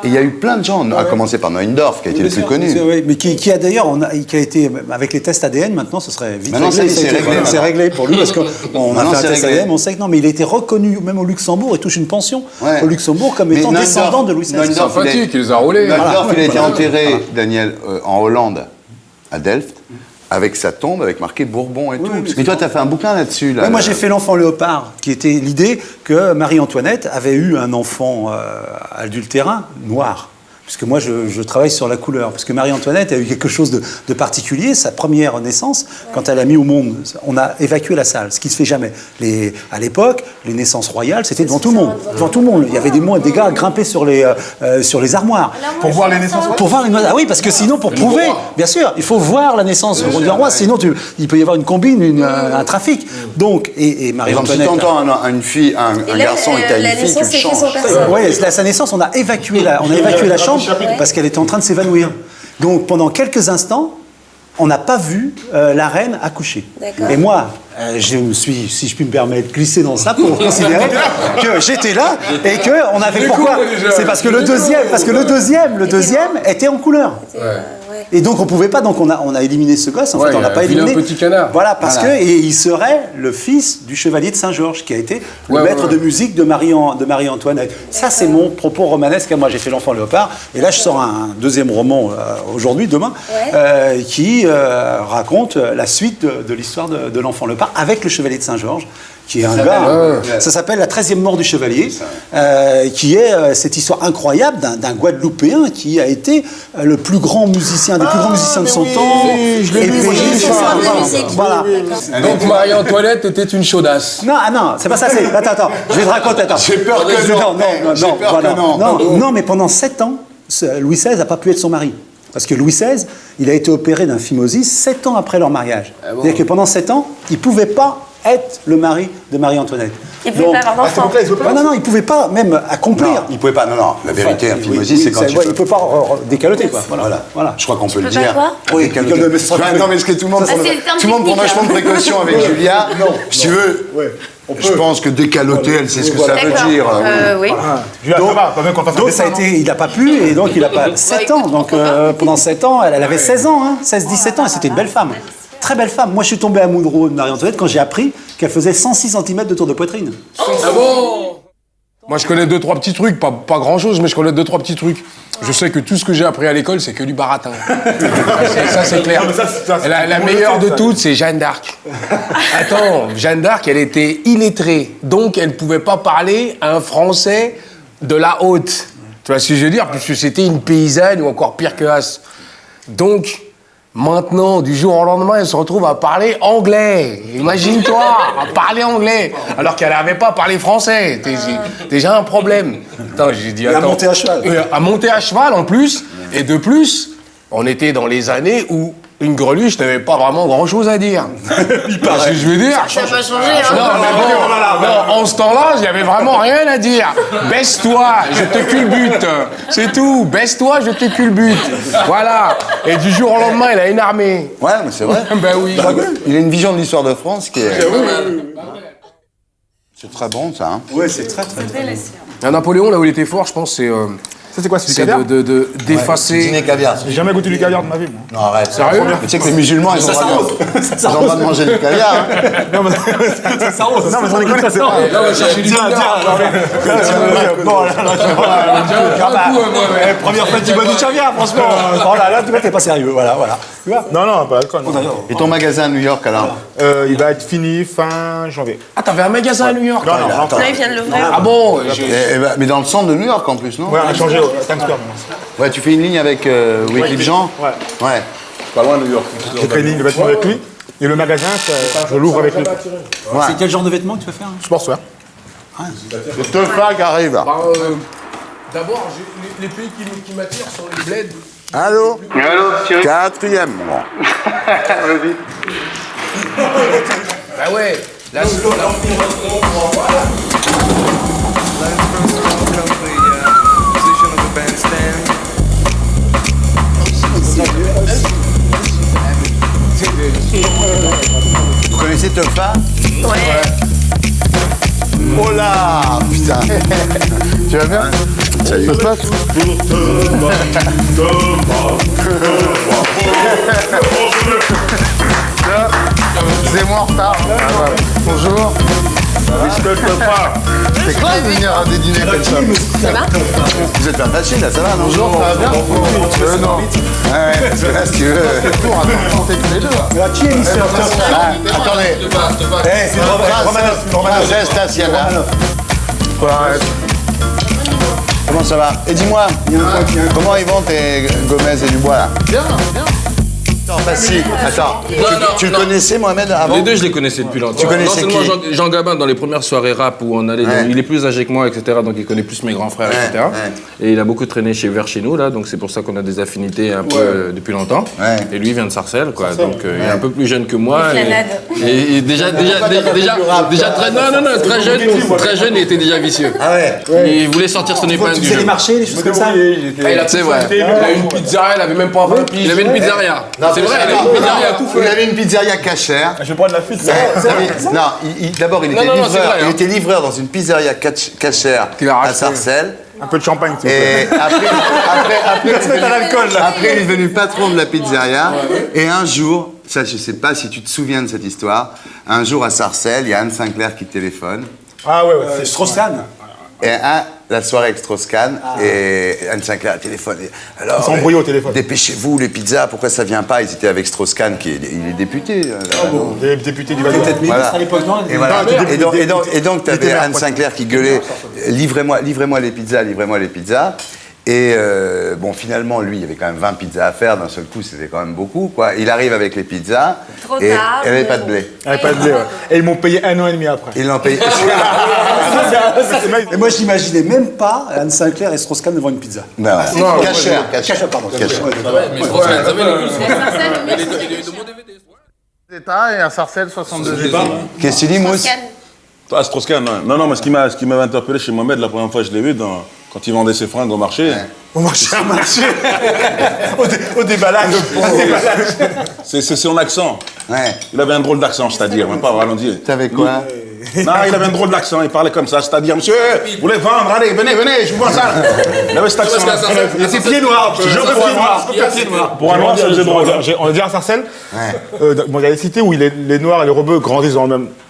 Speaker 1: Et il y a eu plein de gens, à commencer par Neuendorf, qui a été le plus connu.
Speaker 8: Oui, mais qui a d'ailleurs, qui a été, avec les tests ADN, maintenant, ce serait vite
Speaker 1: Maintenant,
Speaker 8: réglé.
Speaker 1: c'est réglé,
Speaker 8: C'est réglé pour lui, parce qu'on a
Speaker 1: Maintenant,
Speaker 8: fait un
Speaker 1: c'est
Speaker 8: test
Speaker 1: réglé.
Speaker 8: ADN, on sait que non, mais il a été reconnu, même au Luxembourg, il touche une pension
Speaker 1: Ouais.
Speaker 8: au Luxembourg comme
Speaker 1: Mais
Speaker 8: étant
Speaker 1: Neuendorf-
Speaker 8: descendant de Louis XVI.
Speaker 1: Neuendorf,
Speaker 9: Sympathique, il les a roulés.
Speaker 1: Neuendorf, il a été
Speaker 8: Voilà.
Speaker 1: enterré, Daniel, en Hollande, à Delft, avec sa tombe, avec marqué Bourbon et tout. Mais toi, tu as fait un bouquin là-dessus. Là,
Speaker 8: Ouais, moi, j'ai fait L'Enfant Léopard, qui était l'idée que Marie-Antoinette avait eu un enfant adultérin noir. Puisque moi, je travaille sur la couleur. Parce que Marie-Antoinette a eu quelque chose de particulier. Sa première naissance, quand elle a mis au monde, on a évacué la salle, ce qui ne se fait jamais. À l'époque, les naissances royales, c'était devant tout le monde. Devant tout le monde. Il y avait des gars grimpés sur les armoires.
Speaker 7: Pour voir les naissances.
Speaker 8: Pour voir les naissances. Ah oui, parce que sinon, pour prouver, bien sûr, il faut voir la naissance du roi. Sinon, il peut y avoir une combine, un trafic. Donc, et
Speaker 1: Par exemple, si
Speaker 8: Marie-Antoinette.
Speaker 1: tu entends une fille, un garçon et t'as une fille, tu le changes.
Speaker 8: Oui, à sa naissance, on a évacué la chambre parce qu'elle était en train de s'évanouir. Donc pendant quelques instants, on n'a pas vu la reine accoucher.
Speaker 5: D'accord.
Speaker 8: Et moi, je me suis, si je puis me permettre, glissé dans ça pour considérer que j'étais là et que on avait pourquoi. C'est parce que le deuxième était en couleur. Et donc on pouvait pas, donc on a éliminé ce gosse. En fait, on l'a pas éliminé.
Speaker 9: Un petit canard.
Speaker 8: Voilà, parce que et il serait le fils du chevalier de Saint-Georges, qui a été le maître de musique de Marie-Antoinette. Ça, c'est mon propos romanesque. Moi, j'ai fait l'Enfant Léopard, et là, je sors un deuxième roman aujourd'hui, demain, qui raconte la suite de l'histoire de l'Enfant Léopard avec le chevalier de Saint-Georges, qui est un gars. Ça s'appelle La 13e mort du chevalier, qui est cette histoire incroyable d'un Guadeloupéen qui a été le plus grand musicien, des plus grands musiciens de son temps.
Speaker 11: Je l'ai lu,
Speaker 8: voilà.
Speaker 9: Donc Marie-Antoinette était une chaudasse.
Speaker 8: Non, c'est pas ça. Attends, je vais te raconter.
Speaker 1: J'ai peur que non.
Speaker 8: Non, mais pendant 7 ans, Louis XVI n'a pas pu être son mari. Parce que Louis XVI, il a été opéré d'un phimosis 7 ans après leur mariage. C'est-à-dire que pendant 7 ans, il ne pouvait pas être le mari de Marie-Antoinette.
Speaker 5: Il ne pouvait pas avoir d'enfant.
Speaker 8: Non, il ne pouvait pas même accomplir.
Speaker 1: Non, il ne pouvait pas. Non. La vérité, un phimosis, c'est quand
Speaker 8: il ne peut pas décaloter, quoi. Voilà.
Speaker 1: Je crois qu'on peut le dire.
Speaker 5: Quoi
Speaker 1: Oui, décaloter. Non, mais est-ce que tout le monde prend vachement de précaution avec Julia. Si tu veux. Je pense que décaloter, elle sait ce que ça veut dire.
Speaker 5: Oui.
Speaker 8: Donc ça a été, il n'a pas pu, et donc il a pas 7 ans. Donc pendant 7 ans, elle avait 16 ans, 16-17 ans, et c'était une belle femme. Très belle femme. Moi, je suis tombé amoureux de Marie-Antoinette quand j'ai appris qu'elle faisait 106 cm de tour de poitrine.
Speaker 9: Ah bon? Moi, je connais 2-3 petits trucs, pas grand-chose, mais je connais 2-3 petits trucs. Je sais que tout ce que j'ai appris à l'école, c'est que du baratin. Ça, c'est clair. La meilleure de toutes, c'est Jeanne d'Arc. Attends, Jeanne d'Arc, elle était illettrée, donc elle ne pouvait pas parler un français de la haute. Tu vois ce que je veux dire? Puisque c'était une paysanne ou encore pire que as. Donc, maintenant, du jour au lendemain, elle se retrouve à parler anglais. Imagine-toi, à parler anglais, alors qu'elle n'avait pas parlé français. Déjà un problème. Attends, j'ai dit,
Speaker 8: et à monter à cheval.
Speaker 9: À monter à cheval, en plus. Et de plus, on était dans les années où une greluche n'avait pas vraiment grand-chose à dire.
Speaker 8: Il paraît.
Speaker 9: Ce que je veux dire.
Speaker 5: Ça n'a pas changé, hein.
Speaker 9: Non, mais bon, en ce temps-là, il n'y avait vraiment rien à dire. Baisse-toi, je te culbute. C'est tout. Baisse-toi, je te culbute. Voilà. Et du jour au lendemain, il a une armée.
Speaker 1: Ouais, mais c'est vrai.
Speaker 9: Ben oui.
Speaker 1: Il a une vision de l'histoire de France qui est... C'est très bon, ça.
Speaker 8: Ouais, c'est très.
Speaker 9: Napoléon, là où il était fort, je pense, c'est...
Speaker 11: Ça, c'est quoi? C'est du
Speaker 9: c'est
Speaker 11: caviar?
Speaker 9: d'effacer...
Speaker 1: Dîner caviar.
Speaker 11: J'ai jamais goûté du caviar de ma vie, moi.
Speaker 1: Non, arrête.
Speaker 9: Sérieux?
Speaker 1: Mais tu sais que les musulmans, ils ont le droit de manger du caviar.
Speaker 11: Non, mais ça s'arrose. Non, mais sans déconner, c'est pas.
Speaker 9: Non, mais chercher du
Speaker 11: Bon, là,
Speaker 8: Première fois que tu bois du caviar, franchement. Oh là, tu vois, t'es pas sérieux. Voilà. Tu vois?
Speaker 11: Non, pas d'alcool.
Speaker 1: Et ton magasin à New York, alors?
Speaker 11: Il va être fini fin janvier.
Speaker 9: Ah, t'avais un magasin à New York?
Speaker 11: Non,
Speaker 1: attends.
Speaker 5: Là, il vient de l'ouvrir.
Speaker 9: Ah bon?
Speaker 1: Mais dans le centre de New York, en plus, non?
Speaker 11: Ouais, on a changé au Times Square.
Speaker 1: Ouais, tu fais une ligne avec Wycliffe Jean? Ouais.
Speaker 7: Pas loin de New York.
Speaker 11: J'ai fait une ligne de vêtements avec lui. Et le magasin, je l'ouvre avec lui.
Speaker 8: C'est quel genre de vêtements que tu vas faire?
Speaker 11: Sportswear.
Speaker 1: C'est Teufa qui arrive.
Speaker 9: D'abord, les pays qui m'attirent sont les bleds.
Speaker 1: Allô? Quatrième. Bon.
Speaker 3: Vas-y.
Speaker 9: Bah ouais. Là,
Speaker 1: Vous connaissez Teufa?
Speaker 5: Ouais.
Speaker 1: Oh là! Putain! Tu vas bien? Salut. Ça se passe? C'est moi en retard. Bonjour. C'est classe de venir à des dîners comme ça.
Speaker 5: Ça va?
Speaker 1: Vous êtes pas fâchés là, ça va? Bonjour, ça va bien? Non. Ouais, parce que là, si tu veux. Pour raconter tous les deux.
Speaker 8: Qui est Mister
Speaker 1: Attendez. C'est Princesse Tatiana. Comment ça va? Et dis-moi, comment ils vont tes Gomez et Dubois là?
Speaker 4: Bien.
Speaker 1: Attends, tu le connaissais Mohamed avant?
Speaker 4: Les deux, je les connaissais depuis longtemps.
Speaker 1: Tu connaissais
Speaker 4: non seulement Jean Gabin dans les premières soirées rap où on allait, il est plus âgé que moi, etc. Donc il connaît plus mes grands frères, etc. Et il a beaucoup traîné vers chez nous là, donc c'est pour ça qu'on a des affinités un peu depuis longtemps. Et lui il vient de Sarcelles, quoi. Donc il est un peu plus jeune que moi. Et déjà très jeune, il était déjà vicieux.
Speaker 1: Ah ouais.
Speaker 4: Il voulait sortir son épingle du
Speaker 8: Tu faisais
Speaker 4: jeu.
Speaker 8: les marchés, des choses comme ça?
Speaker 9: C'est vrai. Il avait une pizzeria, il avait même pas 20 piges.
Speaker 4: Il avait une pizzeria.
Speaker 1: Non,
Speaker 4: vrai, il a une pizzeria tout fait.
Speaker 1: Il avait une pizzeria cachère.
Speaker 6: Je vais prendre la fuite.
Speaker 1: Non, d'abord, il était livreur dans une pizzeria cachère à Sarcelles.
Speaker 6: Un peu de champagne, s'il vous
Speaker 1: Et
Speaker 6: plaît.
Speaker 1: après, il est devenu patron de la pizzeria. Et un jour, ça, je sais pas si tu te souviens de cette histoire, un jour à Sarcelles, il y a Anne Sinclair qui téléphone.
Speaker 6: Ah ouais,
Speaker 8: C'est Strauss-Kahn.
Speaker 1: Et la soirée avec Strauss-Kahn, et Anne Sinclair téléphone. Alors,
Speaker 6: Ils sont embrouillés au téléphone.
Speaker 1: dépêchez-vous, les pizzas, pourquoi ça vient pas? Ils étaient avec Strauss-Kahn, il est député.
Speaker 6: Des députés du Val d'Oise.
Speaker 8: Peut-être ministre à l'époque, non?
Speaker 1: Et, voilà. Et donc, tu avais Anne Sinclair qui gueulait livrez-moi les pizzas, livrez-moi les pizzas. Et bon, finalement, lui, il y avait quand même 20 pizzas à faire. D'un seul coup, c'était quand même beaucoup, quoi. Il arrive avec les pizzas.
Speaker 5: Trop
Speaker 1: et
Speaker 5: tard,
Speaker 1: il n'y avait pas de blé.
Speaker 6: Il n'y avait pas de blé, ouais. Et ils m'ont payé 1 an et demi après.
Speaker 1: Ils l'ont payé.
Speaker 8: Et moi, je n'imaginais même pas Anne Sinclair et Strauss-Kahn devant une pizza.
Speaker 1: Non, cachère.
Speaker 8: Pardon.
Speaker 4: Mais je pense qu'elle savait
Speaker 7: Et un Sarcelles 62 Jésus.
Speaker 1: Qu'est-ce que tu dis, Mousse?
Speaker 7: Ah, Strauss-Kahn, non, mais ce qui m'avait interpellé chez Mohamed la première fois que je l'ai vu, quand il vendait ses fringues au marché.
Speaker 6: Au marché. Au déballage.
Speaker 7: C'est son accent.
Speaker 1: Ouais.
Speaker 7: Il avait un drôle d'accent, c'est-à-dire, même pas au ralenti.
Speaker 1: T'avais quoi?
Speaker 7: Non, il avait un drôle d'accent, il parlait comme ça, c'est-à-dire, monsieur, vous voulez vendre, allez, venez, je vous vends ça. Il avait cet accent.
Speaker 6: Il était pied noir. Pied noir. Pour un noir, ça faisait drôle. On va dire à Sarcelles, il y a des cités où les noirs et les rebeux grandissent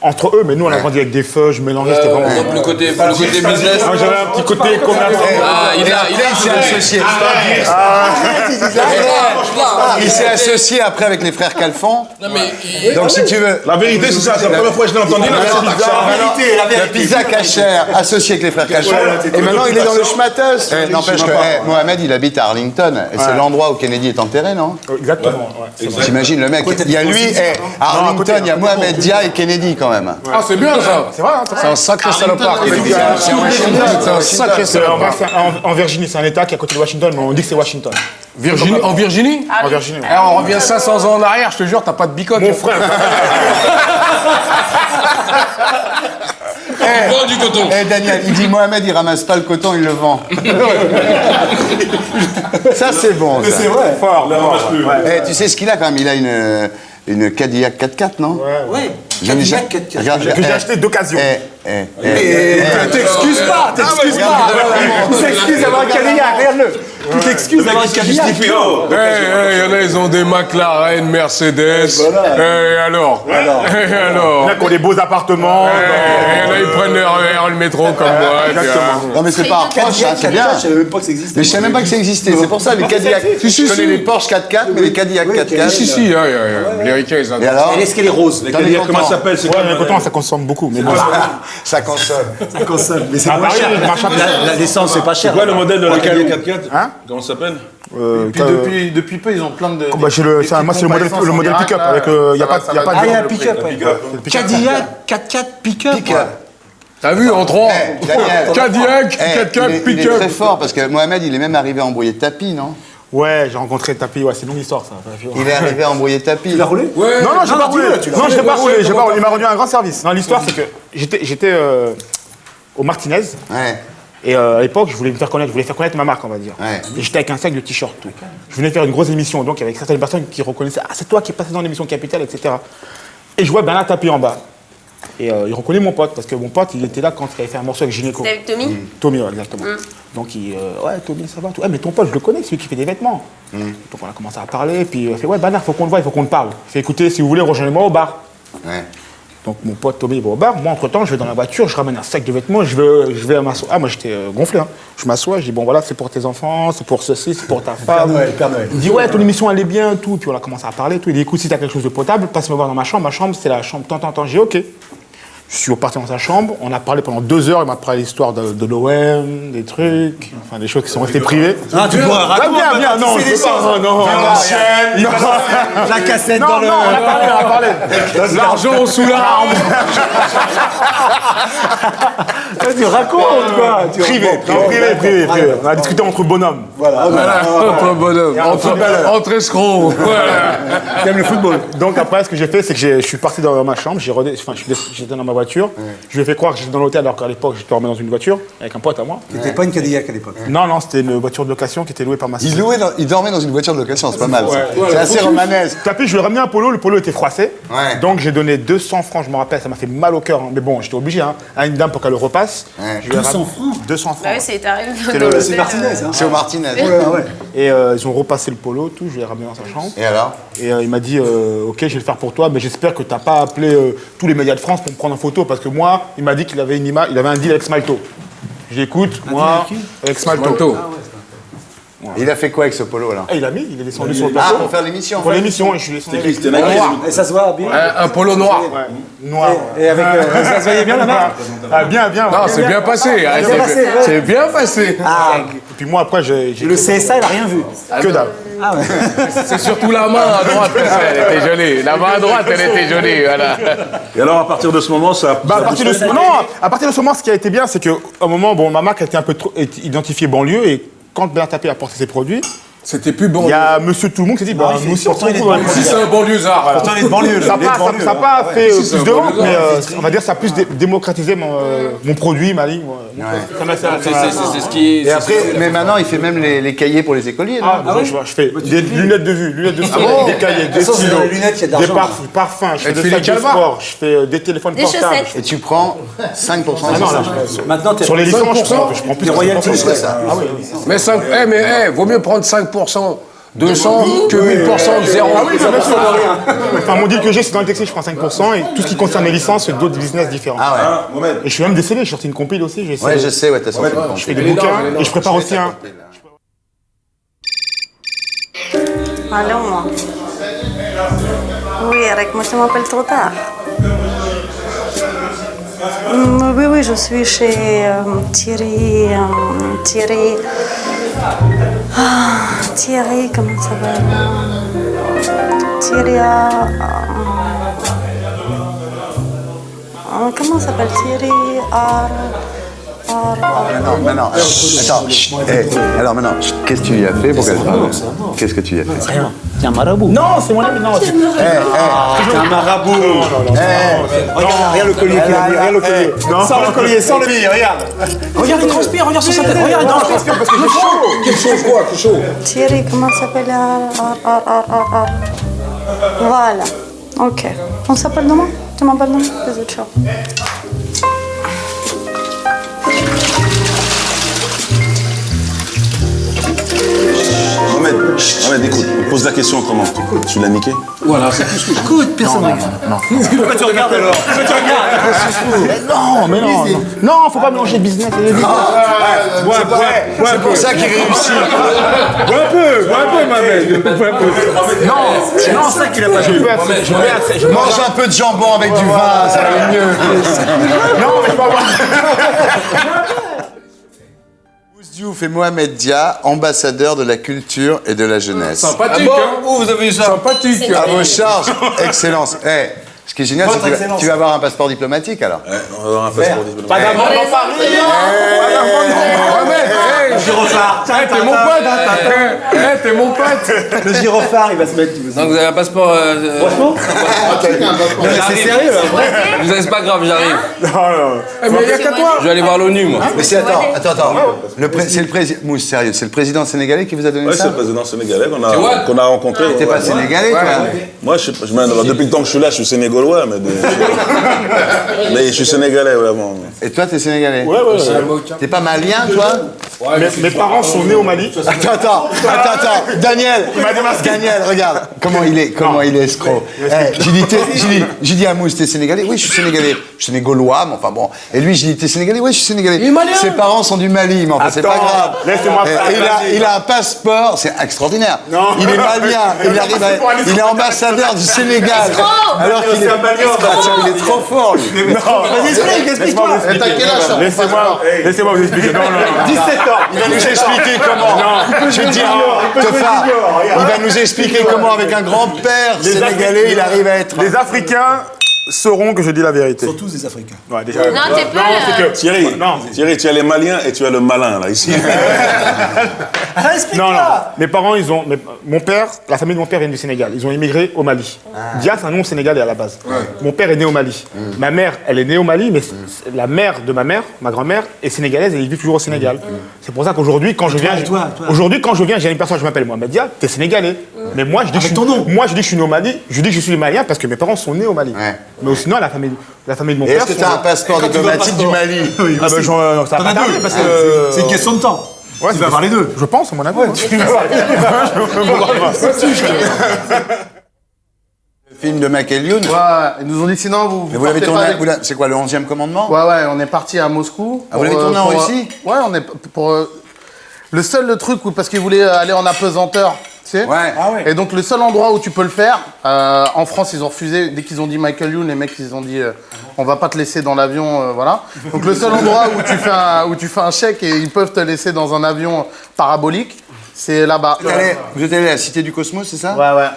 Speaker 6: entre eux, mais nous, on a grandi avec des feuilles mélangées, c'était vraiment...
Speaker 4: Donc le côté business.
Speaker 6: J'avais un petit côté commerçant.
Speaker 1: Il s'est associé. Il s'est associé après avec les frères Calfon. Donc si tu veux.
Speaker 7: La vérité, c'est ça, c'est la première fois que je l'ai entendu.
Speaker 1: La pizza cachère associée avec les frères Calfon. Et maintenant il est dans le schmatos. N'empêche que Mohamed il habite à Arlington. Et c'est l'endroit où Kennedy est enterré, non?
Speaker 6: Exactement.
Speaker 1: T'imagines le mec, il y a lui, à Arlington, il y a Mohamed Dia et Kennedy quand même.
Speaker 9: Ah, c'est bien ça.
Speaker 6: C'est vrai,
Speaker 9: C'est un sacré salopard.
Speaker 6: c'est un sacré salopard. En Virginie, c'est un état qui est à côté de Washington, mais on dit que c'est Washington.
Speaker 9: En Virginie
Speaker 6: En Virginie. ouais.
Speaker 9: Alors, on revient 500 ans en arrière, je te jure, t'as pas de bicoque.
Speaker 6: Mon frère.
Speaker 4: Vend du coton.
Speaker 1: Daniel, il dit Mohamed, il ramasse pas le coton, il le vend. Ça, c'est bon. Ça.
Speaker 8: C'est vrai.
Speaker 6: Fort.
Speaker 1: Tu sais ce qu'il a quand même? Il a une Cadillac 4x4, non?
Speaker 8: Ouais.
Speaker 1: Cadillac
Speaker 8: 4x4.
Speaker 6: Que j'ai acheté d'occasion.
Speaker 8: T'excuses pas. Tu t'excuses d'avoir un Cadillac, regarde-le. Tu t'excuses d'avoir un Cadillac.
Speaker 9: Il y en a, ils ont des McLaren, Mercedes. Et alors
Speaker 6: Il y en a qui ont des beaux appartements.
Speaker 9: Et là, ils prennent le RER, le métro comme moi.
Speaker 6: Exactement.
Speaker 1: Non, mais c'est pas un Porsche, hein, c'est bien.
Speaker 8: Je savais même pas que ça existait.
Speaker 1: Mais je savais même pas que ça existait. C'est pour ça, les Cadillac. Je connais les Porsche 4x4, mais les Cadillac 4x4.
Speaker 9: Si, les ricains, ils
Speaker 1: Et alors?
Speaker 8: Est-ce qu'elle est rose?
Speaker 7: Comment ça s'appelle?
Speaker 6: Ouais, mais pourtant, ça consomme beaucoup. Mais bon.
Speaker 1: Ça consomme.
Speaker 8: Ça consomme. Mais c'est
Speaker 6: Ah,
Speaker 8: moins
Speaker 6: bah oui,
Speaker 8: cher.
Speaker 6: le marché
Speaker 8: La l'essence, c'est pas cher.
Speaker 7: C'est quoi le modèle de la Cadillac 4x4?
Speaker 6: Hein?
Speaker 7: Comment ça s'appelle?
Speaker 11: Depuis peu, ils ont plein de.
Speaker 6: Moi, c'est le modèle pick-up. Avec, il n'y a pas de.
Speaker 8: Ah, il y a un pick-up. Cadillac 4x4 pick-up.
Speaker 9: T'as vu, en 3
Speaker 1: Daniel.
Speaker 9: Cadillac, 4x4,
Speaker 1: Il est
Speaker 9: pick-up.
Speaker 1: très fort parce que Mohamed, il est même arrivé à embrouiller tapis, non?
Speaker 6: Ouais, j'ai rencontré Tapi. Ouais, c'est une longue histoire, ça.
Speaker 1: Il est arrivé à embrouiller tapis.
Speaker 8: Tu l'as roulé?
Speaker 6: Non, j'ai pas roulé. Non, je l'ai pas roulé. Il m'a rendu un grand service. Non, l'histoire, c'est que j'étais au Martinez.
Speaker 1: Ouais.
Speaker 6: Et à l'époque, je voulais faire connaître ma marque, on va dire.
Speaker 1: Ouais.
Speaker 6: Et j'étais avec un sac de t-shirts, tout. Je venais faire une grosse émission, donc avec certaines personnes qui reconnaissaient, ah, c'est toi qui es passé dans l'émission Capital, etc. Et je vois Bernard Tapie en bas. Et il reconnaît mon pote, parce que mon pote, il était là quand il avait fait un morceau avec Gynéco.
Speaker 5: C'était avec Tommy?
Speaker 6: Tommy, ouais, exactement. Donc, ouais, Tommy, ça va, tout. Ouais, mais ton pote, je le connais, c'est lui qui fait des vêtements. Donc, on a commencé à parler, puis il fait, ouais, Bernard, faut qu'on le voie, il faut qu'on le parle. Il fait, écoutez, si vous voulez, rejoignez-moi au bar.
Speaker 1: Ouais.
Speaker 6: Donc, mon pote Tommy, il va au bar. Moi, entre-temps, je vais dans la voiture, je ramène un sac de vêtements, je vais à m'asseoir. Ah, moi, j'étais gonflé, hein. Je m'assois, je dis, bon, voilà, c'est pour tes enfants, c'est pour ceci, c'est pour ta femme.
Speaker 8: Père Noël.
Speaker 6: Il dit, ouais, ton émission, elle est bien, tout. Puis on a commencé à parler, tout. Il dit, écoute, si t'as quelque chose de potable, passe me voir dans ma chambre. Ma chambre, c'est la chambre tant. J'ai dit, ok. Je suis reparti dans sa chambre, on a parlé pendant 2 heures, il m'a parlé l'histoire de l'OM, des trucs, enfin des choses qui sont restées privées.
Speaker 8: Ah, tu vois, raconte.
Speaker 6: Bien, non, je sais pas, non.
Speaker 8: La cassette
Speaker 6: Non,
Speaker 8: dans le.
Speaker 6: on a parlé.
Speaker 9: L'argent sous l'arme.
Speaker 8: Tu racontes quoi
Speaker 6: Privé. On a discuté entre bonhommes.
Speaker 9: Voilà, entre bonhommes, entre escrocs.
Speaker 6: J'aime le football. Donc après, ce que j'ai fait, c'est que je suis parti dans ma chambre, j'étais dans ma voiture. Je lui ai fait croire que j'étais dans l'hôtel alors qu'à l'époque, je dormais dans une voiture avec un pote à moi.
Speaker 8: C'était pas une Cadillac à l'époque.
Speaker 6: Non, c'était une voiture de location qui était louée par ma sœur.
Speaker 1: Il dormait dans une voiture de location, c'est pas mal. C'est assez romanesque.
Speaker 6: Puis je lui ai ramené un polo, le polo était froissé. Donc j'ai donné 200 francs, je me rappelle, ça m'a fait mal au cœur. Mais bon, j'étais obligé, à une dame pour qu'elle le repasse.
Speaker 8: 200 francs
Speaker 6: 200 francs.
Speaker 5: Bah oui, c'est tarif.
Speaker 8: C'est Martinez.
Speaker 1: C'est au Martinez.
Speaker 6: Et ils ont repassé le polo, tout, je l'ai ramené dans sa chambre.
Speaker 1: Et alors?
Speaker 6: Et il m'a dit, ok, je vais le faire pour toi, mais j'espère que tu n'as pas appelé tous les médias de France pour me prendre en photo, parce que moi, il m'a dit qu'il avait une image, il avait un deal avec Smalto. J'écoute, moi, avec Smalto.
Speaker 1: Il a fait quoi avec ce polo là?
Speaker 6: Il est descendu sur le plateau.
Speaker 1: Pour faire l'émission.
Speaker 6: Pour l'émission, et je suis descendu.
Speaker 8: Et ça se voit bien.
Speaker 9: Un polo noir.
Speaker 6: Noir.
Speaker 8: Et avec. Ça se voyait bien la marque.
Speaker 6: Bien.
Speaker 9: Non, c'est bien passé. C'est bien passé.
Speaker 6: Et puis moi, après, j'ai.
Speaker 8: Le CSA, il a rien vu.
Speaker 6: Que dalle.
Speaker 9: C'est surtout la main à droite, elle était jolie. La main à droite, elle était jolie, voilà.
Speaker 7: Et alors, à partir de ce moment, ça...
Speaker 6: à partir de ce moment, ce qui a été bien, c'est qu'à un moment, ma marque a été un peu trop identifiée banlieue, et quand Bernard Tapie a porté ses produits,
Speaker 9: c'était plus banlieue.
Speaker 6: Il y a Monsieur Tout le Monde qui s'est dit, nous aussi, pourtant il est de banlieue.
Speaker 9: Si c'est un banlieusard.
Speaker 8: Pourtant il est de banlieue.
Speaker 6: Ça n'a pas fait plus de ventes, mais on va dire que ça a plus démocratisé mon produit, ma ligne.
Speaker 4: C'est ce qui est.
Speaker 1: Et après, mais maintenant, il fait même les cahiers pour les écoliers.
Speaker 6: Je fais des lunettes de vue, des cahiers, des stylos, des parfums, je fais des sacs de sport, je fais des téléphones portables.
Speaker 1: Et tu prends 5%.
Speaker 8: Maintenant,
Speaker 6: sur les licences, je prends plus de royalties.
Speaker 9: Mais vaut mieux prendre 5%, 200 que 1000% de zéro.
Speaker 6: Ah oui, bien sûr. Enfin, mon deal que j'ai, c'est dans le textile, je prends 5%, et tout ce qui concerne les licences, c'est d'autres business différents.
Speaker 1: Ah ouais.
Speaker 6: Et je suis même décédé, j'ai sorti une compile aussi.
Speaker 1: Ouais, je sais, t'as sorti une compile.
Speaker 6: Je fais des bouquins, et je prépare aussi un.
Speaker 10: Allô, moi. Oui, avec moi, tu m'appelles trop tard. Oui, je suis chez Thierry. Thierry, comment ça s'appelle? Thierry. Comment ça s'appelle? Thierry.
Speaker 1: Maintenant, attends. Alors maintenant, qu'est-ce que tu lui as fait pour qu'elle parle? Qu'est-ce que tu lui as fait?
Speaker 8: Rien. C'est un marabout.
Speaker 6: Non, c'est mon ami, non.
Speaker 8: C'est un marabout. Regarde le collier qu'il a mis, regarde le collier. Sors le collier, sors le billet, regarde. Regarde, il transpire, regarde sur sa tête, regarde, il transpire parce que j'ai chaud.
Speaker 9: Quel chaud quoi? Quel chaud?
Speaker 10: Thierry, comment ça s'appelle? Voilà. Ok. On s'appelle demain? Tu m'appelles demain? Bisous, ciao.
Speaker 7: Mohamed, écoute, on pose la question autrement. Tu l'as niqué?
Speaker 9: Voilà, c'est tout ce que je
Speaker 8: Écoute, personne ne regarde. Pourquoi tu regardes alors? Pourquoi tu regardes?
Speaker 6: Non, faut pas mélanger business et business.
Speaker 1: C'est pour ça qu'il réussit.
Speaker 6: Bois un peu, Mohamed. Non, c'est ça qu'il a pas joué.
Speaker 1: Je mange un peu de jambon avec du vin, ça va mieux.
Speaker 6: Non, mais je peux avoir.
Speaker 1: Diouf et Mohamed Dia, ambassadeurs de la culture et de la jeunesse.
Speaker 4: Sympathique, Où vous avez eu ça?
Speaker 9: Sympathique.
Speaker 1: À vos charges, excellence. Ce qui est génial, c'est que tu vas avoir un passeport diplomatique alors.
Speaker 7: On va avoir un passeport diplomatique.
Speaker 6: Pas d'amende dans Paris.
Speaker 8: Le gyrophare.
Speaker 9: T'es mon pote. T'es mon pote.
Speaker 8: Le gyrophare, il va se mettre.
Speaker 4: Donc vous avez un passeport.
Speaker 8: Franchement? C'est sérieux, vrai?
Speaker 4: Vous savez, c'est pas grave, j'arrive.
Speaker 6: Non.
Speaker 9: Mais il y a qu'à toi.
Speaker 4: Je vais aller voir l'ONU, moi.
Speaker 1: Mais c'est attends. C'est le président. Mousse, sérieux, c'est le président sénégalais qui vous a donné
Speaker 7: Ouais, c'est
Speaker 1: ça?
Speaker 7: le président sénégalais
Speaker 4: what?
Speaker 7: qu'on a rencontré.
Speaker 1: T'es pas sénégalais, toi?
Speaker 7: Moi, depuis le temps que je suis là, je suis sénégalois, mais je suis sénégalais, vraiment.
Speaker 1: Et toi, t'es sénégalais?
Speaker 6: Ouais.
Speaker 1: T'es pas malien, toi?
Speaker 6: Mes parents sont nés au Mali.
Speaker 1: Attends. Daniel, regarde. Comment il est escroc. J'ai dit à Mousse, t'es sénégalais? Oui, je suis sénégalais. Je suis sénégalois, mais enfin bon. Et lui, j'ai dit, t'es sénégalais? Oui, je suis sénégalais. Ses parents sont du Mali, mais enfin, c'est pas grave.
Speaker 6: Laissez-moi
Speaker 1: Il a un passeport, c'est extraordinaire.
Speaker 6: Non.
Speaker 1: Il est malien, il est ambassadeur du Sénégal. Alors qu'il est un malien, il est trop fort, lui.
Speaker 8: Vas-y, explique-toi.
Speaker 1: T'as quel âge?
Speaker 6: Laissez-moi vous expliquer. Non.
Speaker 8: 17 ans.
Speaker 1: Il va nous expliquer comment. Je vais te dire, Tefa, il va nous expliquer comment, avec un grand-père sénégalais, il arrive à être.
Speaker 6: Les Africains sauront que je dis la vérité.
Speaker 8: Sont tous des Africains.
Speaker 6: Ouais, déjà.
Speaker 5: Non, t'es pas.
Speaker 6: c'est que...
Speaker 7: Thierry,
Speaker 6: Non.
Speaker 7: Thierry, tu as les Maliens et tu as le malin, là, ici.
Speaker 6: Non, non. Mes parents, ils ont. Mon père, la famille de mon père vient du Sénégal. Ils ont immigré au Mali. Dia, c'est un nom sénégalais à la base. Mon père est né au Mali. Ma mère, elle est née au Mali, mais la mère de ma mère, ma grand-mère, est sénégalaise et elle vit toujours au Sénégal. C'est pour ça qu'aujourd'hui, quand je viens. Aujourd'hui, quand je viens, j'ai une personne, je m'appelle Mohamed Dia, t'es sénégalais. Mais moi, je dis que moi, je dis que je suis né au Mali. Je dis que je suis malien parce que mes parents sont nés au Mali. Mais sinon, la famille de mon père.
Speaker 1: Est-ce que tu as un passeport diplomatique du Mali?
Speaker 6: Ah ben, ça va pas tarder parce que.
Speaker 8: C'est une question de temps.
Speaker 6: Ouais, tu vas avoir les deux. Je pense, à mon avis.
Speaker 1: Le film de Michael Youn.
Speaker 9: Ouais, ils nous ont dit sinon vous.
Speaker 1: Mais vous l'avez
Speaker 9: partez
Speaker 1: tourné.
Speaker 9: pas
Speaker 1: C'est quoi, le 11e commandement?
Speaker 9: Ouais, on est parti à Moscou.
Speaker 1: Ah, vous l'avez tourné en Russie?
Speaker 9: Ouais, on est pour. Le seul truc parce qu'ils voulaient aller en apesanteur. Tu sais
Speaker 1: Ouais.
Speaker 8: Ah ouais.
Speaker 9: Et donc le seul endroit où tu peux le faire, en France ils ont refusé, dès qu'ils ont dit Michael Youn, les mecs ils ont dit on va pas te laisser dans l'avion, voilà. Donc le seul endroit où tu fais un chèque et ils peuvent te laisser dans un avion parabolique, c'est là-bas.
Speaker 1: Vous êtes allé à la Cité du Cosmos, c'est ça?
Speaker 9: Ouais.